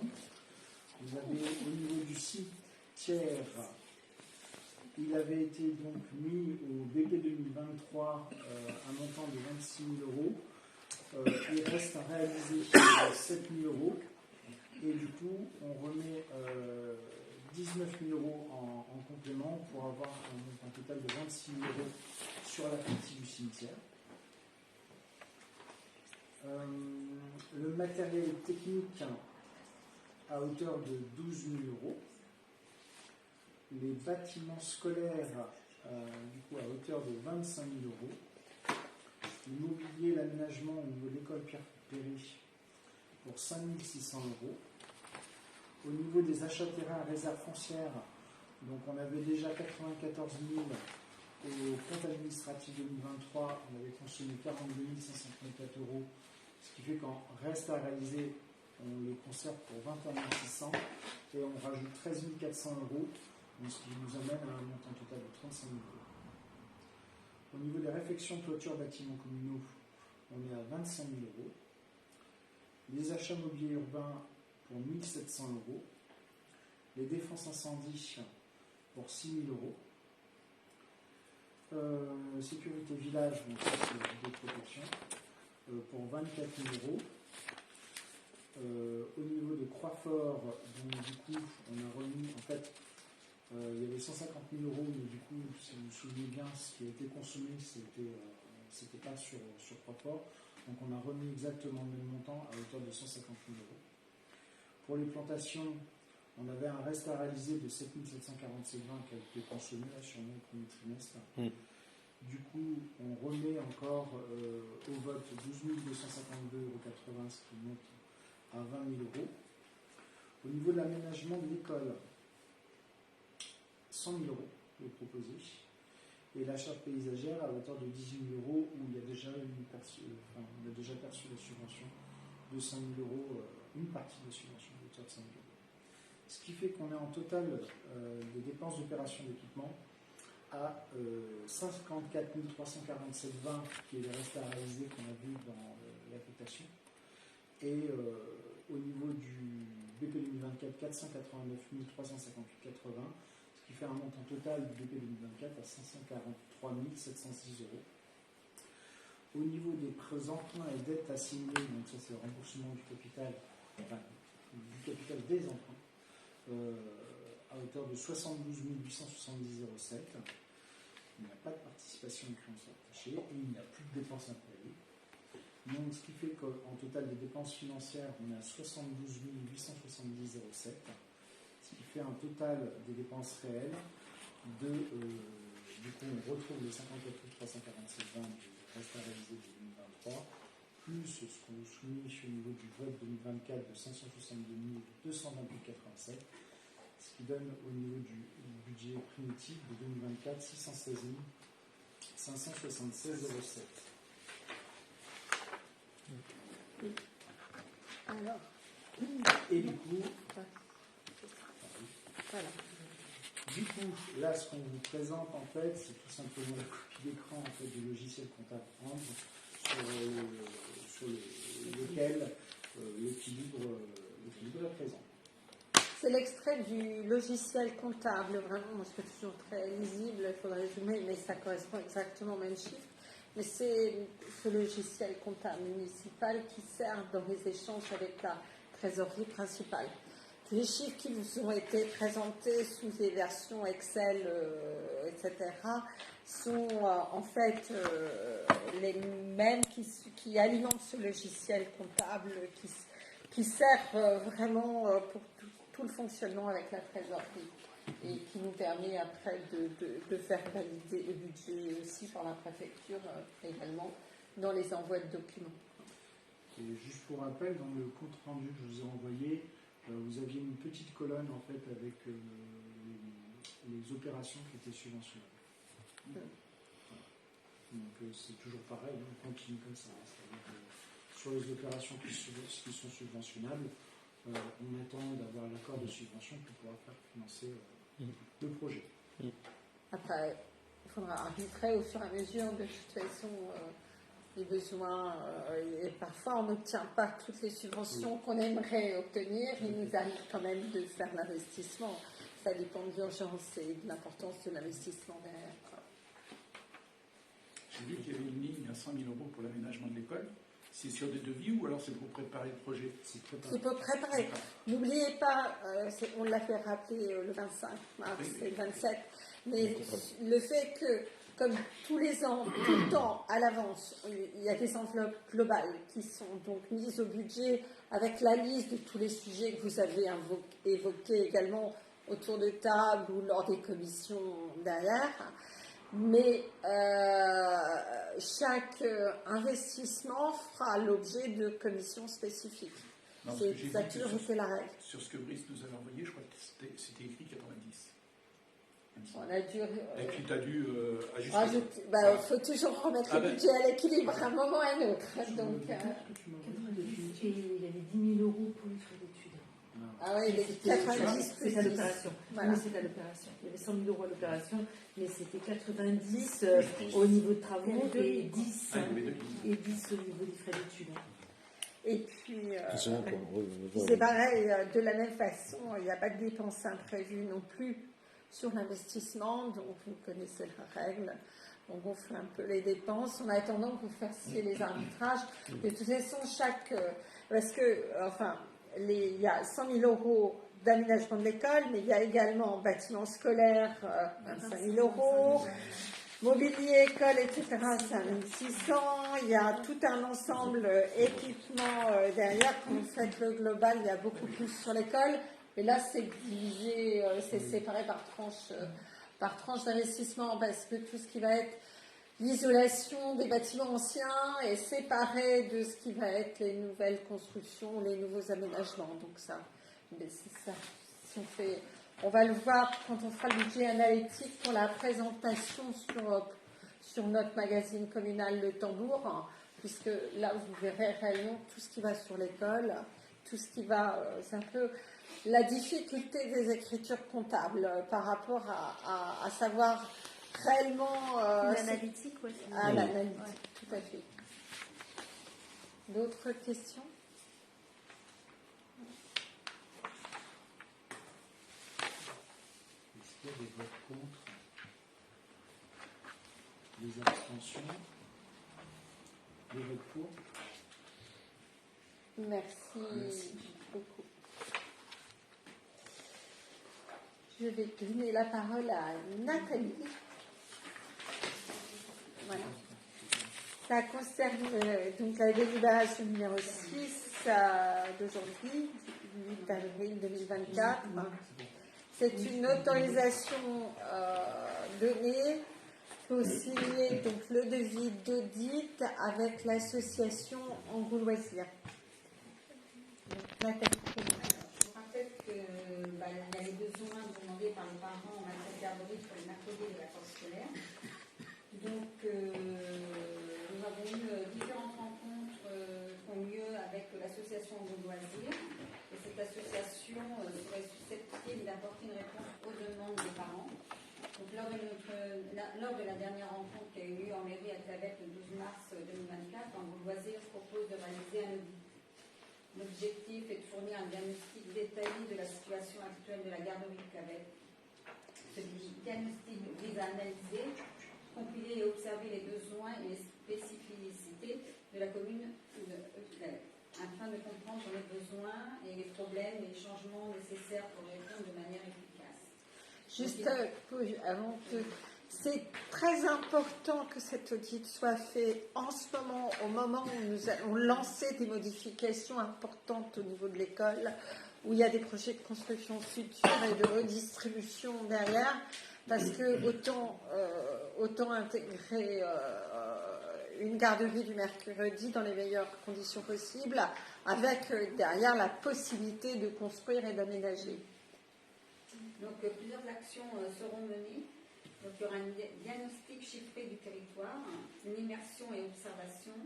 Vous avez au niveau du cimetière, il avait été donc mis au BP 2023 un montant de 26 000 euros. Il reste à réaliser 7 000 euros et du coup on remet 19 000 euros en complément pour avoir un montant total de 26 000 euros sur la partie du cimetière. Le matériel technique à hauteur de 12 000 euros. Les bâtiments scolaires du coup, à hauteur de 25 000 euros. L'immobilier, l'aménagement au niveau de l'école Pierre Péry pour 5 600 euros. Au niveau des achats de terrain à réserve foncière, donc on avait déjà 94 000 au compte administratif 2023, on avait consommé 42 534 euros, ce qui fait qu'en reste à réaliser, on les conserve pour 21 600 et on rajoute 13 400 euros, ce qui nous amène à un montant total de 35 000 euros. Au niveau des réfections de toiture bâtiments communaux, on est à 25 000 euros. Les achats mobiliers urbains pour 1 700 euros. Les défenses incendies pour 6 000 euros. Sécurité village, donc ça c'est de protection, pour 24 000 euros. Au niveau de Croixfort, donc du coup, on a remis, en fait, il y avait 150 000 euros, mais du coup, si vous vous souvenez bien, ce qui a été consommé, c'était pas sur Croixfort. Donc on a remis exactement le même montant à hauteur de 150 000 euros. Pour les plantations, on avait un reste à réaliser de 7 747,20 qui a été consommé là, sur le premier trimestre. Du coup, on remet encore au vote 12 252,80 €, ce qui monte à 20 000 euros. Au niveau de l'aménagement de l'école, 100 000 euros est proposé. Et l'achat paysagère à hauteur de 18 000 euros, où il y a déjà perçu la subvention de 5 000 euros, une partie de la subvention de hauteur de 5 000 euros. Ce qui fait qu'on est en total des dépenses d'opération d'équipement à 54 347,20 qui est le reste à réaliser qu'on a vu dans l'affectation. Et au niveau du BP 2024, 489 358,80, ce qui fait un montant total du BP 2024 à 543 706 euros. Au niveau des emprunts et dettes assimilées, donc ça c'est le remboursement du capital, des emprunts, à hauteur de 72 870,07 €. Il n'y a pas de participation et créance attachée et il n'y a plus de dépenses impayées. Donc, ce qui fait qu'en total des dépenses financières, on est à 72 870,07 €, ce qui fait un total des dépenses réelles de. Du coup, on retrouve les 54 347,20 du reste à réaliser de 2023, plus ce qu'on soumet au niveau du vote 2024 de 562 228,87, ce qui donne au niveau du budget primitif de 2024 616 576,07 €. Alors. Et du coup, voilà. Du coup, là, ce qu'on vous présente, en fait, c'est tout simplement la copie d'écran en fait, du logiciel comptable Andre sur lequel l'équilibre est présent. C'est l'extrait du logiciel comptable, vraiment, moi, c'est toujours très lisible, il faudrait résumer, mais ça correspond exactement au même chiffre. Mais c'est ce logiciel comptable municipal qui sert dans les échanges avec la trésorerie principale. Les chiffres qui vous ont été présentés sous des versions Excel, etc., sont en fait les mêmes qui alimentent ce logiciel comptable qui sert vraiment pour tout le fonctionnement avec la trésorerie et qui nous permet après de faire valider le budget aussi par la préfecture également dans les envois de documents. Et juste pour rappel, dans le compte rendu que je vous ai envoyé, vous aviez une petite colonne en fait avec les opérations qui étaient subventionnables. Voilà. Donc c'est toujours pareil, on continue comme ça. Sur les opérations qui sont subventionnables, on attend d'avoir l'accord de subvention pour pouvoir faire financer le projet. Après, il faudra arbitrer au fur et à mesure de toute façon les besoins. Et parfois, on n'obtient pas toutes les subventions qu'on aimerait obtenir. Il nous arrive quand même de faire l'investissement. Ça dépend de l'urgence et de l'importance de l'investissement derrière. J'ai vu qu'il y avait une ligne à 100 000 € pour l'aménagement de l'école. C'est sur des devis ou alors c'est pour préparer le projet? C'est préparé. C'est pour préparer. N'oubliez pas, on l'a fait rappeler le 25 mars et le 27, mais le fait que, comme tous les ans, tout le temps à l'avance, il y a des enveloppes globales qui sont donc mises au budget avec la liste de tous les sujets que vous avez évoqués également autour de table ou lors des commissions derrière. Mais chaque investissement fera l'objet de commissions spécifiques. Non, parce que j'ai Ça a vu que toujours été la règle. sur ce que Brice nous avait envoyé, je crois que c'était écrit 90. On a dû Et puis tu as dû ajuster. rajouter. Il faut toujours remettre le budget à l'équilibre à un moment ou à un autre. Donc, Et il y avait 10 000 euros pour les frais d'études. ah ouais, il est 90 plus C'est à 10. l'opération. Voilà. Oui, c'est à l'opération. Il y avait 100 000 euros à l'opération, mais c'était 90 au niveau de travaux et 10, et 10 au niveau des frais d'études. Et puis, c'est pareil, de la même façon, il n'y a pas de dépenses imprévues non plus sur l'investissement, donc vous connaissez la règle. On gonfle un peu les dépenses en attendant que vous fassiez les arbitrages. De toute façon, parce que, enfin, il y a 100 000 euros d'aménagement de l'école, mais il y a également bâtiment scolaire, 25 000 euros. Mobilier, école, etc., c'est 1 600. Il y a tout un ensemble équipement derrière. Quand vous faites le global, il y a beaucoup plus sur l'école. Et là, c'est divisé, c'est séparé par tranche d'investissement, parce que tout ce qui va être l'isolation des bâtiments anciens est séparé de ce qui va être les nouvelles constructions, les nouveaux aménagements. Donc ça, c'est ça. Si on va le voir quand on fera le budget analytique pour la présentation sur notre magazine communal Le Tambour, hein, puisque là, vous verrez réellement tout ce qui va sur l'école, tout ce qui va... c'est un peu la difficulté des écritures comptables par rapport à savoir réellement... L'analytique, oui. À l'analytique, tout à fait. D'autres questions? Est-ce qu'il y a des votes contre? Les abstentions? Les votes pour? Merci beaucoup. Je vais donner la parole à Nathalie. Voilà. Ça concerne donc la délibération numéro 6 d'aujourd'hui, du 8 avril 2024. C'est une autorisation donnée pour signer donc, le devis d'audit avec l'association Angot Loisirs. Nathalie. Je vous rappelle qu'il y a les besoins demandés par les parents en matière de garderie pour les mercredis et les vacances scolaires. Donc, nous avons eu différentes rencontres qui ont lieu avec l'association Angot Loisirs. Et cette association serait susceptible d'apporter une réponse aux demandes des parents. Donc, lors de la dernière rencontre qui a eu lieu en mairie à Clavette le 12 mars 2024, Angot Loisirs propose de réaliser un audit. L'objectif est de fournir un diagnostic détaillé de la situation actuelle de la garderie de Clavette. Ce diagnostic vise à analyser, compiler et observer les besoins et les spécificités de la commune de Clavette, afin de comprendre les besoins et les problèmes et les changements nécessaires pour répondre de manière efficace. Juste avant que... C'est très important que cet audit soit fait en ce moment, au moment où nous allons lancer des modifications importantes au niveau de l'école, où il y a des projets de construction future et de redistribution derrière, parce que autant intégrer une garderie du mercredi dans les meilleures conditions possibles, avec derrière la possibilité de construire et d'aménager. Donc plusieurs actions seront menées. Donc, il y aura un diagnostic chiffré du territoire, une immersion et observation,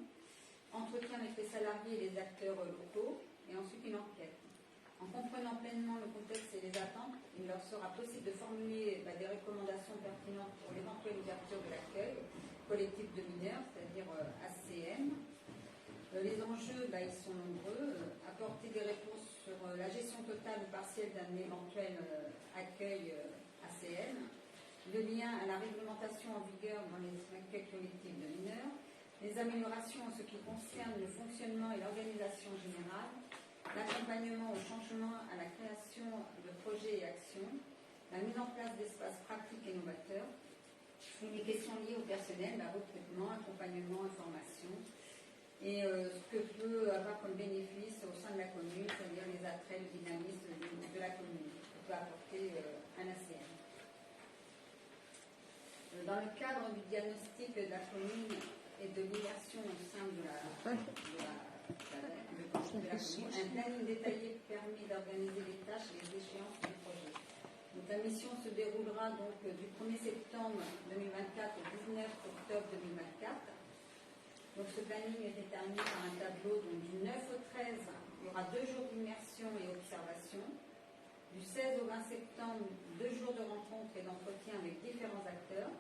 entretien avec les salariés et les acteurs locaux, et ensuite une enquête. En comprenant pleinement le contexte et les attentes, il leur sera possible de formuler des recommandations pertinentes pour l'éventuelle ouverture de l'accueil collectif de mineurs, c'est-à-dire ACM. Les enjeux, ils sont nombreux. Apporter des réponses sur la gestion totale ou partielle d'un éventuel accueil ACM, le lien à la réglementation en vigueur dans les accueils collectifs de mineurs, les améliorations en ce qui concerne le fonctionnement et l'organisation générale, l'accompagnement au changement, à la création de projets et actions, la mise en place d'espaces pratiques et novateurs, et les questions liées au personnel, recrutement, accompagnement, information, et ce que peut avoir comme bénéfice au sein de la commune, c'est-à-dire les attraits, le dynamisme de la commune, que peut apporter un ACM. Dans le cadre du diagnostic de la commune et de l'immersion au sein de la commune, un planning détaillé permet d'organiser les tâches et les échéances du projet. Donc, la mission se déroulera donc du 1er septembre 2024 au 19 octobre 2024. Donc ce planning est déterminé par un tableau. Donc, du 9 au 13, il y aura 2 jours d'immersion et observation. Du 16 au 20 septembre, 2 jours de rencontres et d'entretien avec différents acteurs.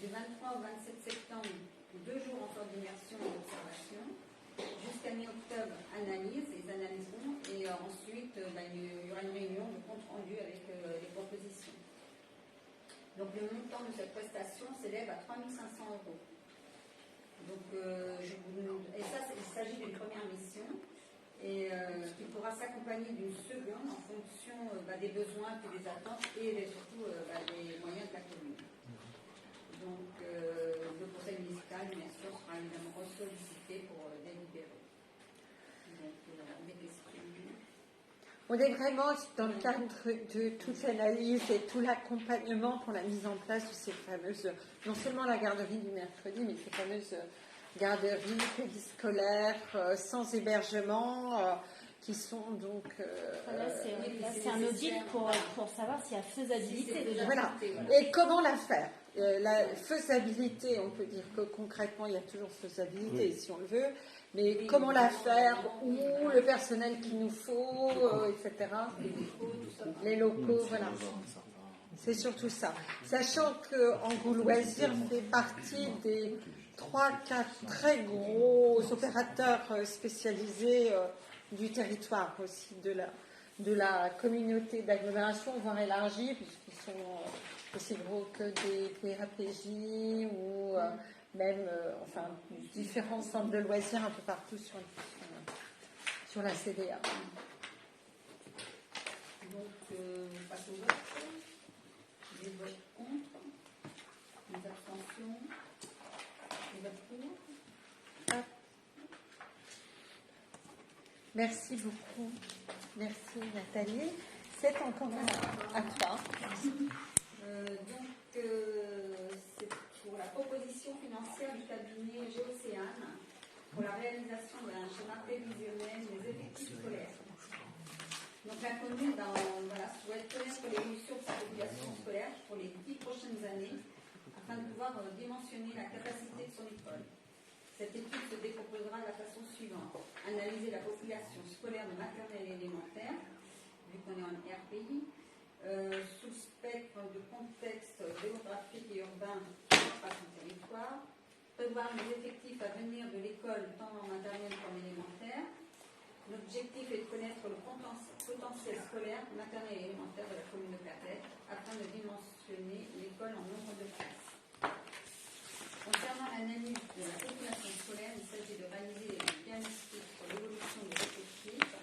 Du 23 au 27 septembre, 2 jours encore d'immersion et d'observation. Jusqu'à mi-octobre, analyse, ils analyseront. Et ensuite, il y aura une réunion de compte rendu avec les propositions. Donc le montant de cette prestation s'élève à 3 500 €. Donc, il s'agit d'une première mission et qui pourra s'accompagner d'une seconde en fonction des besoins et des attentes et surtout des moyens de la commune. Donc, le conseil municipal, bien sûr, sera évidemment sollicité pour délibérer. Donc, des questions. On est vraiment dans le cadre de toute l'analyse et tout l'accompagnement pour la mise en place de ces fameuses, non seulement la garderie du mercredi, mais ces fameuses garderies périscolaires sans hébergement qui sont donc... Là, c'est un audit pour savoir s'il y a faisabilité déjà. Voilà. Et comment la faire? La faisabilité, on peut dire que concrètement, il y a toujours faisabilité si on le veut, mais comment la faire? Où le personnel qu'il nous faut, etc. Les locaux, voilà. C'est surtout ça. Sachant qu'Angot Loisirs fait partie des 3-4 très gros opérateurs spécialisés du territoire aussi, de la communauté d'agglomération, voire élargie, puisqu'ils sont aussi gros que des PAPJ ou même différents centres de loisirs un peu partout sur la CDA. Donc, on passe au vote. Les votes contre, les abstentions, les votes pour. Merci beaucoup. Merci Nathalie. C'est encore à toi. C'est pour la proposition financière du cabinet Géocéane pour la réalisation d'un schéma prévisionnel des effectifs scolaires. Donc la commune souhaite connaître l'évolution de sa population scolaire pour les 10 prochaines années afin de pouvoir dimensionner la capacité de son école. Cette étude se décomposera de la façon suivante. Analyser la population scolaire de maternelle et élémentaire, vu qu'on est en RPI, sous le spectre de contexte géographique et urbain par son territoire, prévoir les effectifs à venir de l'école tant en maternelle qu'en élémentaire. L'objectif est de connaître le potentiel scolaire maternel et élémentaire de la commune de Clairette afin de dimensionner l'école en nombre de classes. Concernant l'analyse de la population scolaire, il s'agit de réaliser des diagnostics sur l'évolution des effectifs.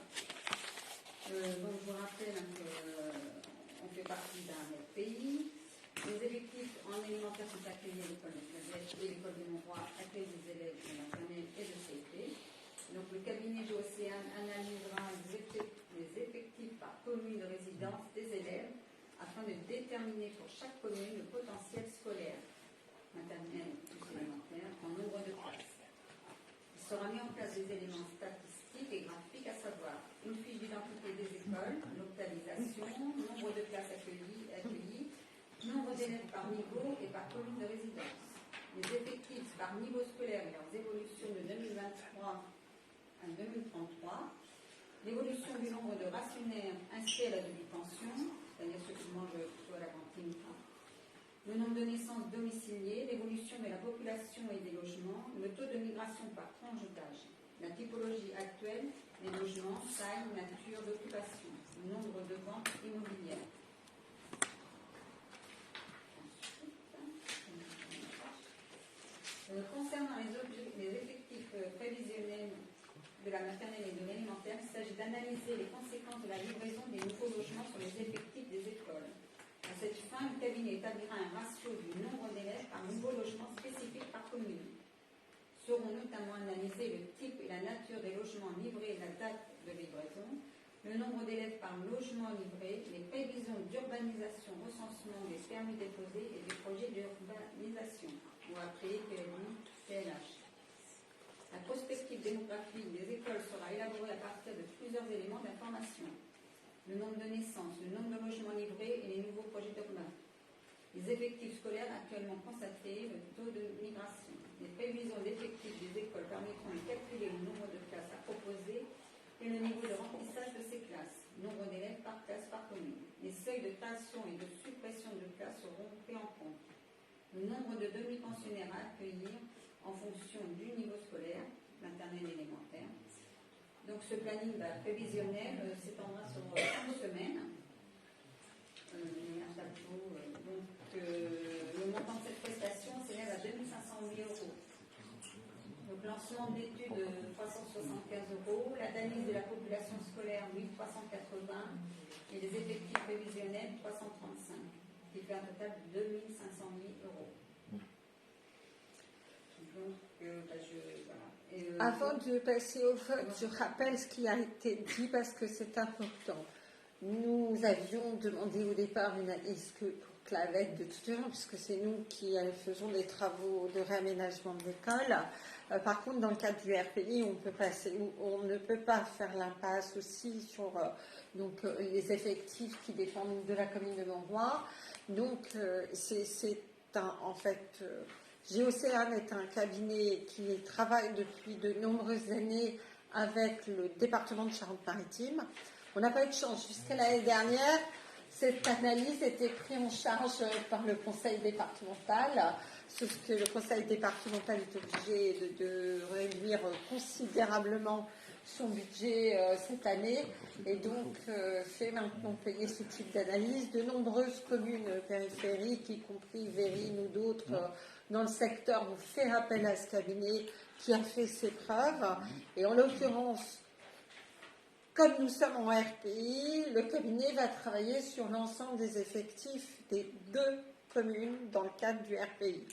Donc je vous rappelle qu'on fait partie d'un pays. Les effectifs en élémentaire sont accueillis à l'école de Clairette et l'école de Montroy accueille des élèves de maternelle et de CP. Donc le cabinet Géocéane analysera les effectifs par commune de résidence des élèves afin de déterminer pour chaque commune le potentiel scolaire maternelle ou élémentaire en nombre de classes. Il sera mis en place des éléments statistiques et graphiques, à savoir une fiche d'identité des écoles, localisation, nombre de classes accueillies, nombre d'élèves par niveau et par commune de résidence, les effectifs par niveau scolaire et leurs évolutions de 2023 à 2033, l'évolution du nombre de rationnaires inscrits à la demi-pension, c'est-à-dire ceux qui mangent plutôt à la cantine, le nombre de naissances domiciliées, l'évolution de la population et des logements, le taux de migration par tranche d'âge, la typologie actuelle, les logements, taille, nature d'occupation, le nombre de ventes immobilières. Concernant les objectifs d'analyser les conséquences de la livraison des nouveaux logements sur les effectifs des écoles. À cette fin, le cabinet établira un ratio du nombre d'élèves par nouveau logement spécifique par commune. Seront notamment analysés le type et la nature des logements livrés et la date de livraison, le nombre d'élèves par logement livré, les prévisions d'urbanisation, recensement des permis déposés et des projets d'urbanisation, ou appelés PLH. La prospective démographique des écoles sera élaborée à partir de plusieurs éléments d'information. Le nombre de naissances, le nombre de logements livrés et les nouveaux projets d'urbain. Les effectifs scolaires actuellement constatés, le taux de migration. Les prévisions d'effectifs des écoles permettront de calculer le nombre de classes à proposer et le niveau de remplissage de ces classes, nombre d'élèves par classe par commune. Les seuils de création et de suppression de classes seront pris en compte. Le nombre de demi-pensionnaires à accueillir en fonction du niveau scolaire, maternelle et élémentaire. Donc ce planning prévisionnel s'étendra sur 11 semaines. Un tableau, le montant de cette prestation s'élève à 2 500 000 euros. Donc lancement d'études 375 euros, l'analyse de la population scolaire 1380 et les effectifs prévisionnels 335, qui fait un total de 2 500 000 euros. Donc, Avant de passer au vote, je rappelle ce qui a été dit parce que c'est important. Nous avions demandé au départ une analyse pour Clavette de toute façon, puisque c'est nous qui faisons des travaux de réaménagement de l'école. Par contre, dans le cadre du RPI, on ne peut pas faire l'impasse aussi sur les effectifs qui dépendent de la commune de Montroy. Donc, en fait, Géocéane est un cabinet qui travaille depuis de nombreuses années avec le département de Charente-Maritime. On n'a pas eu de chance. Jusqu'à l'année dernière, cette analyse était prise en charge par le conseil départemental, sauf que le conseil départemental est obligé de réduire considérablement son budget cette année et donc fait maintenant payer ce type d'analyse. De nombreuses communes périphériques, y compris Vérine ou d'autres dans le secteur, ont fait appel à ce cabinet qui a fait ses preuves. Et en l'occurrence, comme nous sommes en RPI, le cabinet va travailler sur l'ensemble des effectifs des 2 communes dans le cadre du RPI.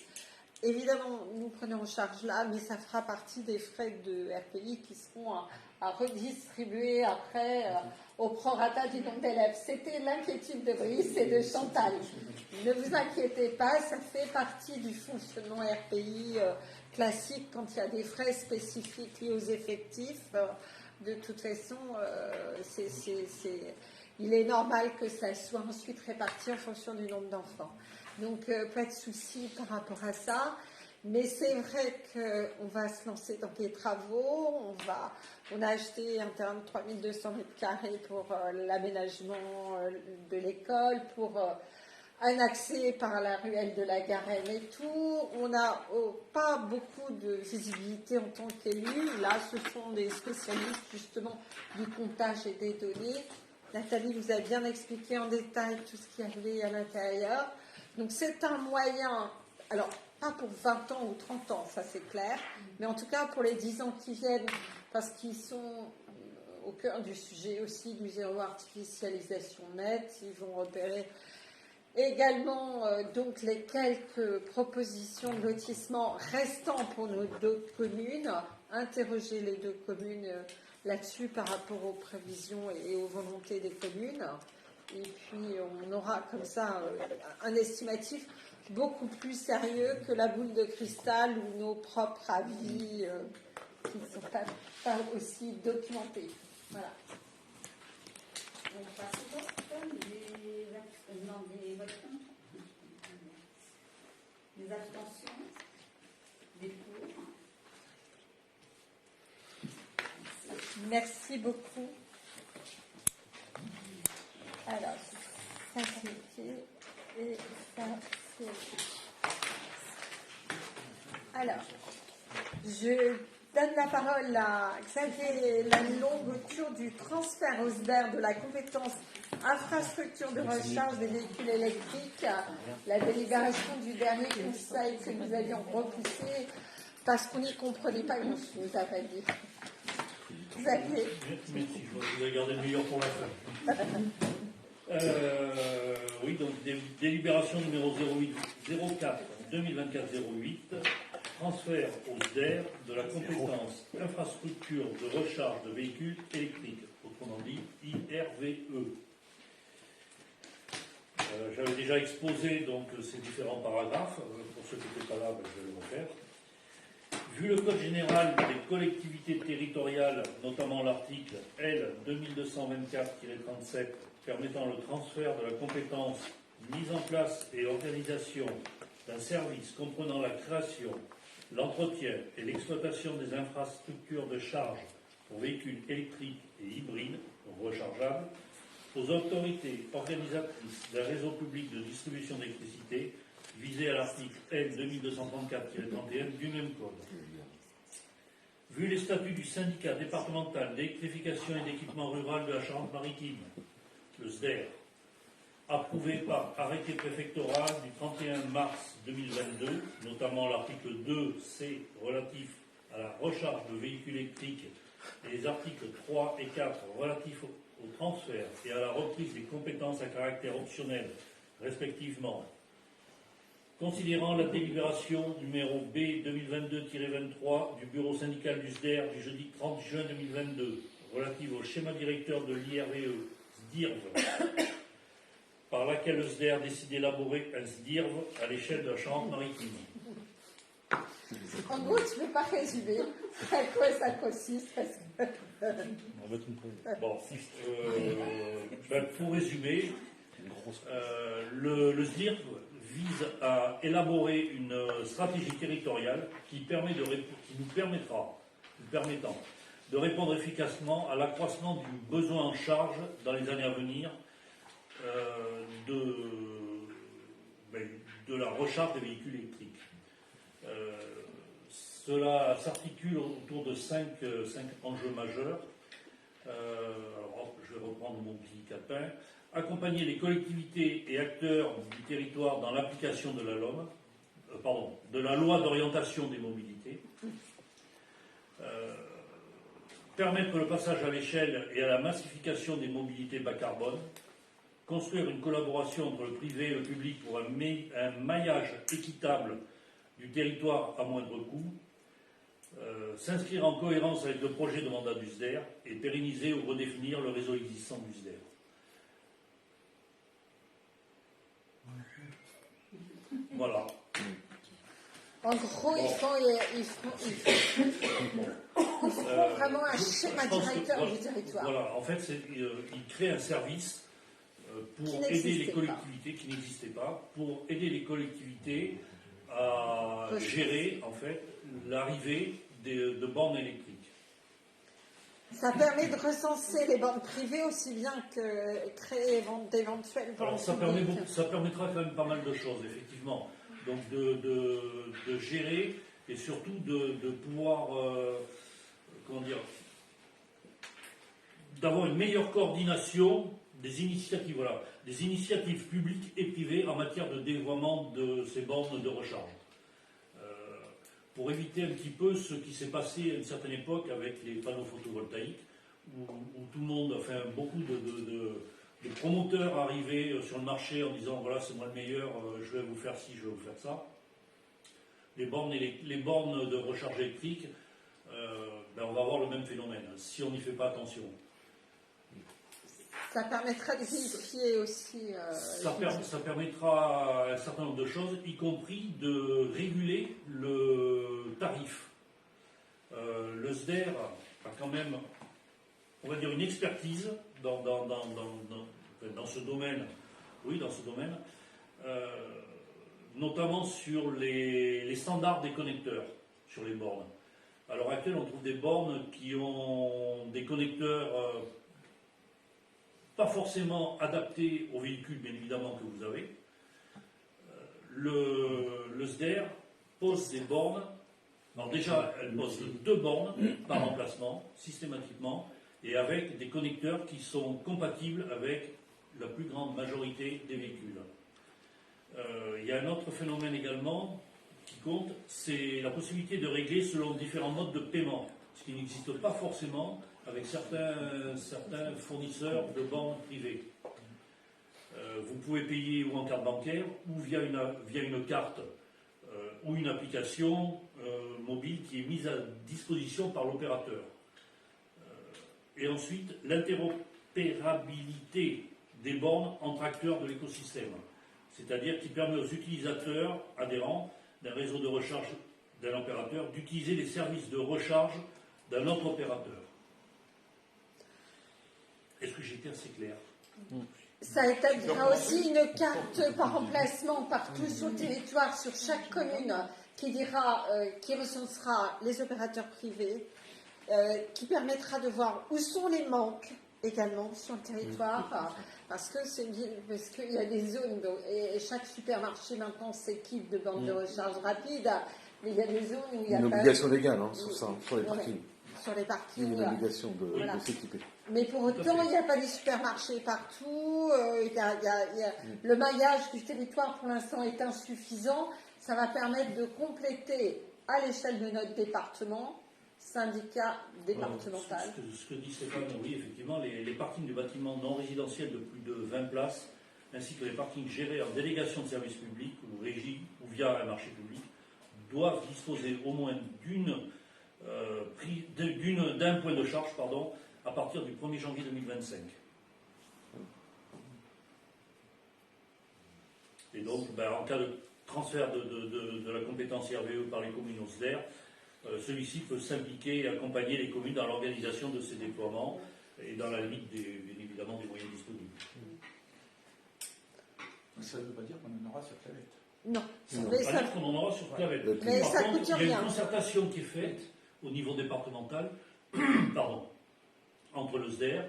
Évidemment, nous prenons en charge là, mais ça fera partie des frais de RPI qui seront à redistribuer après au prorata du nombre d'élèves. C'était l'inquiétude de Brice et de Chantal. Ne vous inquiétez pas, ça fait partie du fonctionnement RPI classique quand il y a des frais spécifiques liés aux effectifs. De toute façon, il est normal que ça soit ensuite réparti en fonction du nombre d'enfants. Donc, pas de souci par rapport à ça. Mais c'est vrai qu'on va se lancer dans des travaux. On a acheté un terrain de 3200 m² pour l'aménagement de l'école, pour un accès par la ruelle de la Garenne et tout. On n'a pas beaucoup de visibilité en tant qu'élus. Là, ce sont des spécialistes justement du comptage et des données. Nathalie vous a bien expliqué en détail tout ce qu'il y avait à l'intérieur. Donc c'est un moyen, alors pas pour 20 ans ou 30 ans, ça c'est clair, mais en tout cas pour les 10 ans qui viennent, parce qu'ils sont au cœur du sujet aussi du zéro artificialisation nette. Ils vont repérer également donc les quelques propositions de lotissement restant pour nos 2 communes, interroger les 2 communes là-dessus par rapport aux prévisions et aux volontés des communes. Et puis on aura comme ça un estimatif beaucoup plus sérieux que la boule de cristal ou nos propres avis qui ne sont pas aussi documentés. Voilà. On passe au vote. Les abstentions, des pour. Merci beaucoup. Alors, ça c'est fait et ça c'est fait. Alors, je donne la parole à Xavier Lalonde du transfert aux SBER de la compétence infrastructure de recharge des véhicules électriques, la délibération du dernier conseil que nous avions repoussé parce qu'on n'y comprenait pas grand-chose, à vrai dire. Xavier. Merci, je vais garder le meilleur pour la fin. Oui, donc délibération numéro 04 2024-08, transfert au SDER de la compétence infrastructure de recharge de véhicules électriques, autrement dit IRVE. J'avais déjà exposé donc ces différents paragraphes. Pour ceux qui n'étaient pas là, je vais le refaire. Vu le Code général des collectivités territoriales, notamment l'article L 2224-37 permettant le transfert de la compétence mise en place et organisation d'un service comprenant la création, l'entretien et l'exploitation des infrastructures de charge pour véhicules électriques et hybrides, rechargeables, aux autorités organisatrices d'un réseau public de distribution d'électricité visé à l'article L 2234-31 du même code. Vu les statuts du syndicat départemental d'électrification et d'équipement rural de la Charente-Maritime, le SDER, approuvé par arrêté préfectoral du 31 mars 2022, notamment l'article 2C relatif à la recharge de véhicules électriques et les articles 3 et 4 relatifs au transfert et à la reprise des compétences à caractère optionnel, respectivement. Considérant la délibération numéro B 2022-23 du bureau syndical du SDER du jeudi 30 juin 2022, relative au schéma directeur de l'IRVE, SDIRV, par laquelle le SDER décide d'élaborer un SDIRV à l'échelle de la Charente-Maritime. En gros, tu ne peux pas résumer à quoi ça consiste parce que... Bon, pour résumer, le SDIRV vise à élaborer une stratégie territoriale qui nous permettant de répondre efficacement à l'accroissement du besoin en charge dans les années à venir de la recharge des véhicules électriques. Cela s'articule autour de cinq enjeux majeurs. Alors, je vais reprendre mon petit calepin. Accompagner les collectivités et acteurs du territoire dans l'application de la LOM, de la loi d'orientation des mobilités. Permettre le passage à l'échelle et à la massification des mobilités bas carbone. Construire une collaboration entre le privé et le public pour un maillage équitable du territoire à moindre coût. S'inscrire en cohérence avec le projet de mandat du SDER et pérenniser ou redéfinir le réseau existant du SDER. Voilà. En gros, ils font vraiment un schéma directeur du territoire. Voilà, en fait, ils créent un service pour aider les collectivités qui n'existaient pas, pour aider les collectivités à gérer en fait l'arrivée de bornes électriques. Ça permet de recenser les bornes privées aussi bien que créer d'éventuelles bornes publiques. Ça permettra quand même pas mal de choses, effectivement. Donc de gérer et surtout de pouvoir, d'avoir une meilleure coordination des initiatives, des initiatives publiques et privées en matière de déploiement de ces bornes de recharge. Pour éviter un petit peu ce qui s'est passé à une certaine époque avec les panneaux photovoltaïques, où tout le monde, enfin beaucoup de promoteurs arrivaient sur le marché en disant voilà c'est moi le meilleur, je vais vous faire ci, je vais vous faire ça. Les bornes de recharge électrique, on va avoir le même phénomène si on n'y fait pas attention. Ça permettra de vérifier aussi. Ça permettra un certain nombre de choses, y compris de réguler le tarif. Le SDER a quand même, on va dire, une expertise dans ce domaine. Oui, dans ce domaine. Notamment sur les standards des connecteurs sur les bornes. À l'heure actuelle, on trouve des bornes qui ont des connecteurs pas forcément adaptés aux véhicules, bien évidemment, que vous avez. Le SDER pose des bornes. Alors déjà, elle pose 2 bornes par emplacement, systématiquement, et avec des connecteurs qui sont compatibles avec la plus grande majorité des véhicules. Il y a un autre phénomène également qui compte, c'est la possibilité de régler selon différents modes de paiement, ce qui n'existe pas forcément avec certains fournisseurs de bornes privées. Vous pouvez payer ou en carte bancaire ou via une carte ou une application mobile qui est mise à disposition par l'opérateur. Et ensuite, l'interopérabilité des bornes entre acteurs de l'écosystème, c'est-à-dire qui permet aux utilisateurs adhérents d'un réseau de recharge d'un opérateur d'utiliser les services de recharge d'un autre opérateur. Est-ce que j'ai été assez clair? Ça établira aussi une carte par emplacement partout sur le territoire, sur chaque commune, qui recensera les opérateurs privés, qui permettra de voir où sont les manques également sur le territoire, parce qu'il y a des zones, et chaque supermarché maintenant s'équipe de bornes de recharge rapide, mais il y a des zones où il y a une obligation légale sur ça, sur les parkings. Sur les parkings. Il y a une obligation de s'équiper. Mais pour autant, il n'y a pas des supermarchés partout. Le maillage du territoire, pour l'instant, est insuffisant. Ça va permettre de compléter, à l'échelle de notre département, syndicat départemental. Ce que dit Stéphane, oui, effectivement, les parkings de bâtiments non résidentiels de plus de 20 places, ainsi que les parkings gérés en délégation de service public ou régie ou via un marché public, doivent disposer au moins d'un point de charge à partir du 1er janvier 2025. Et donc, en cas de transfert de la compétence RVE par les communes au SDER, celui-ci peut s'impliquer et accompagner les communes dans l'organisation de ces déploiements et dans la limite, bien évidemment, des moyens disponibles. Ça ne veut pas dire qu'on en aura sur Clavette. Non. Ça ne veut pas dire qu'on en aura sur Clavette. Mais Par ça contre, coûte il y a rien. une concertation qui est faite au niveau départemental entre le SDER,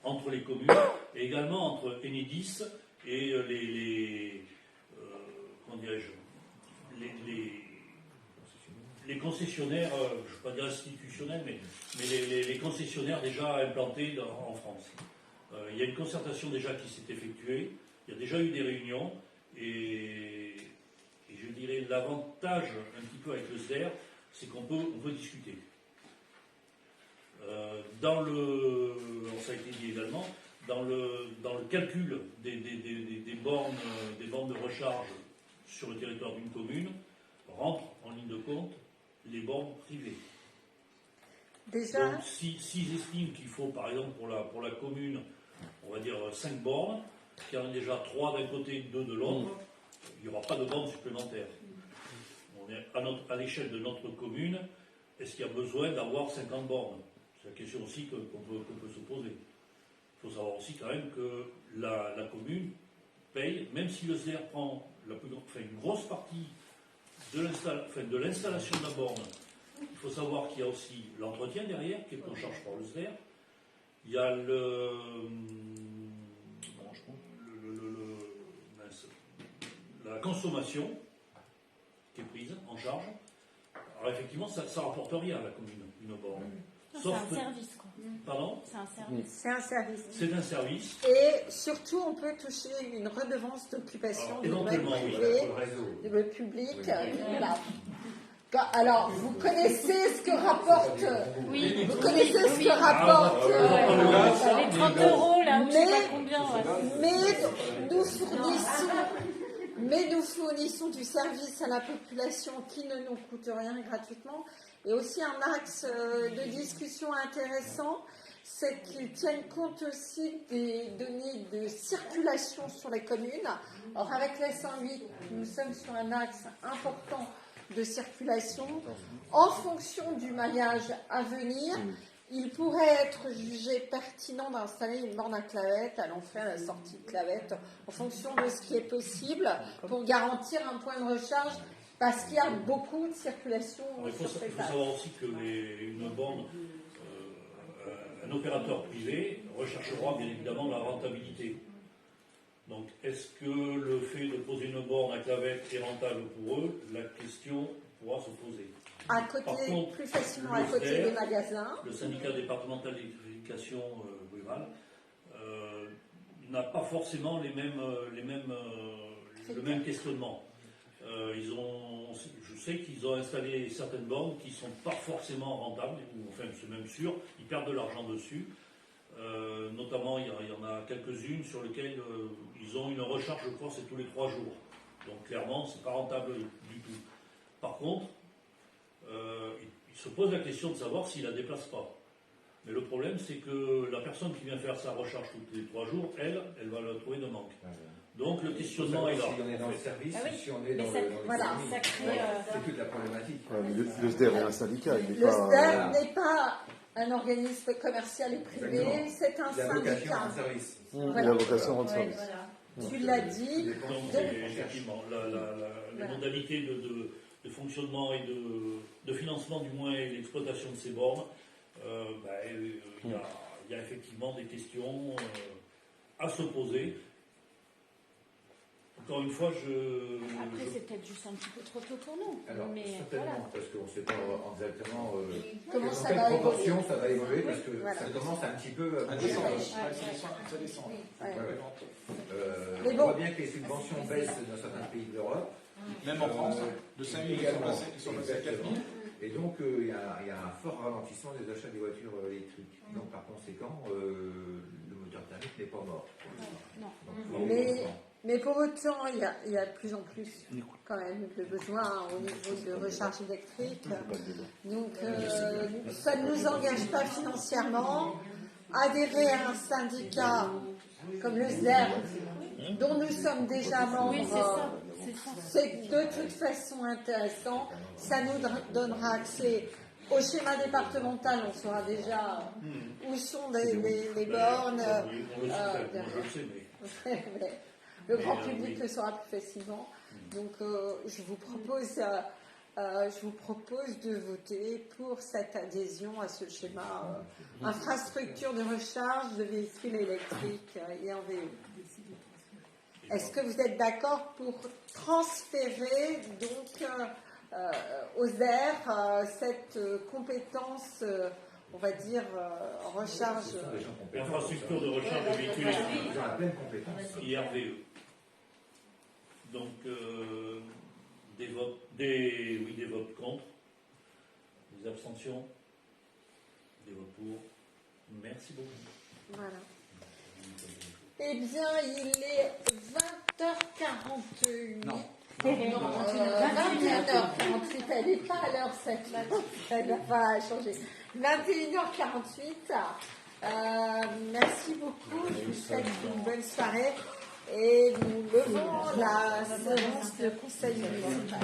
entre les communes, et également entre Enedis et les concessionnaires, je ne veux pas dire institutionnels, mais les concessionnaires déjà implantés en France. Il y a une concertation déjà qui s'est effectuée, il y a déjà eu des réunions, et je dirais l'avantage un petit peu avec le SDER, c'est qu'on peut discuter. Ça a été dit également, dans le calcul des bornes de recharge sur le territoire d'une commune, rentrent en ligne de compte les bornes privées. Déjà. Donc, s'ils estiment qu'il faut, par exemple, pour la commune, on va dire 5 bornes, qu'il y en a déjà 3 d'un côté, 2 de l'autre, il n'y aura pas de bornes supplémentaires. On est à l'échelle de notre commune, est-ce qu'il y a besoin d'avoir 50 bornes? C'est la question aussi qu'on peut se poser. Il faut savoir aussi quand même que la commune paye, même si le SDER prend une grosse partie de l'installation de la borne. Il faut savoir qu'il y a aussi l'entretien derrière, qui est pris en charge par le SDER. Il y a la consommation qui est prise en charge. Alors effectivement, ça ne rapporte rien à la commune, une borne. C'est un service, quoi. Pardon? C'est un service. C'est un service. C'est un service. Et surtout, on peut toucher une redevance d'occupation du domaine privé, du domaine public. Voilà. Alors, vous connaissez ce que rapporte. Oui. Vous connaissez ce que rapporte. Les 30 €, là, je sais pas combien. Mais nous fournissons du service à la population qui ne nous coûte rien gratuitement. Et aussi un axe de discussion intéressant, c'est qu'ils tiennent compte aussi des données de circulation sur les communes. Or, avec la 108, nous sommes sur un axe important de circulation. En fonction du maillage à venir, il pourrait être jugé pertinent d'installer une borne à Clavette à l'entrée à la sortie de Clavette, en fonction de ce qui est possible, pour garantir un point de recharge, parce qu'il y a beaucoup de circulation sur ces Il faut savoir aussi que une borne, un opérateur privé recherchera bien évidemment la rentabilité. Donc, est-ce que le fait de poser une borne à Clavette est rentable pour eux? La question pourra se poser. Plus facilement à côté des magasins. Le syndicat départemental d'électrification rurale n'a pas forcément le même questionnement. Je sais qu'ils ont installé certaines bornes qui ne sont pas forcément rentables, ou enfin c'est même sûr, ils perdent de l'argent dessus. Notamment, il y en a quelques-unes sur lesquelles ils ont une recharge, je crois, c'est tous les 3 jours. Donc clairement, c'est pas rentable du tout. Par contre, il se pose la question de savoir s'il la déplace pas. Mais le problème, c'est que la personne qui vient faire sa recharge tous les 3 jours, elle va le trouver de manque. Donc le questionnement est là. Si on est dans le service, si on est dans Voilà, ça crée. c'est toute la problématique. Ouais, mais le SDER est un syndicat, il n'est Le pas. SDER n'est pas un organisme commercial et privé, Exactement. c'est un La vocation syndicat. en service. Voilà. La vocation rend Ouais, service. voilà. Tu l'as dit. Donc, effectivement, les modalités de fonctionnement et de financement, du moins, et d'exploitation de ces bornes, il y a effectivement des questions à se poser. Encore une fois, Après, c'est peut-être juste un petit peu trop tôt pour nous. Alors, mais certainement, parce qu'on ne sait pas exactement Comment dans ça quelle va proportion évoluer. ça va évoluer, parce que Voilà. ça commence un petit peu à Ça bouger. descend. Ouais. Ça descend. Ouais. On Mais bon. voit bien que les subventions baissent dans certains pays d'Europe. Même en France, de 5 000, ils sont passés à 4 000. Et donc, il y a un fort ralentissement des achats des voitures électriques. Donc, par conséquent, le moteur thermique n'est pas mort. Non. Donc, Mais pour autant, il y a de plus en plus quand même de besoins au niveau de recharge électrique. Donc, ça ne nous engage pas financièrement. Adhérer à un syndicat comme le SDER, dont nous sommes déjà membres, Oui, c'est ça. c'est de toute façon intéressant. Ça nous donnera accès au schéma départemental. On saura déjà où sont les bornes. on le sait, moi je le sais, mais... Le grand public le saura plus facilement. Donc, je vous propose de voter pour cette adhésion à ce schéma infrastructure de recharge de véhicules électriques et en VE. Est-ce que vous êtes d'accord pour transférer donc aux SDER cette compétence, on va dire, recharge Infrastructure de recharge de véhicules électriques. ils ont la pleine compétence. IRVE. Donc, des votes contre, des abstentions, des votes pour. Merci beaucoup. Voilà. Eh bien, il est 20h48. Non. Non, 21h48. Elle n'est pas à l'heure 7. Elle n'a pas changé. 21h48. Merci beaucoup. Je vous souhaite une bonne soirée. Et nous levons la séance de conseil municipal.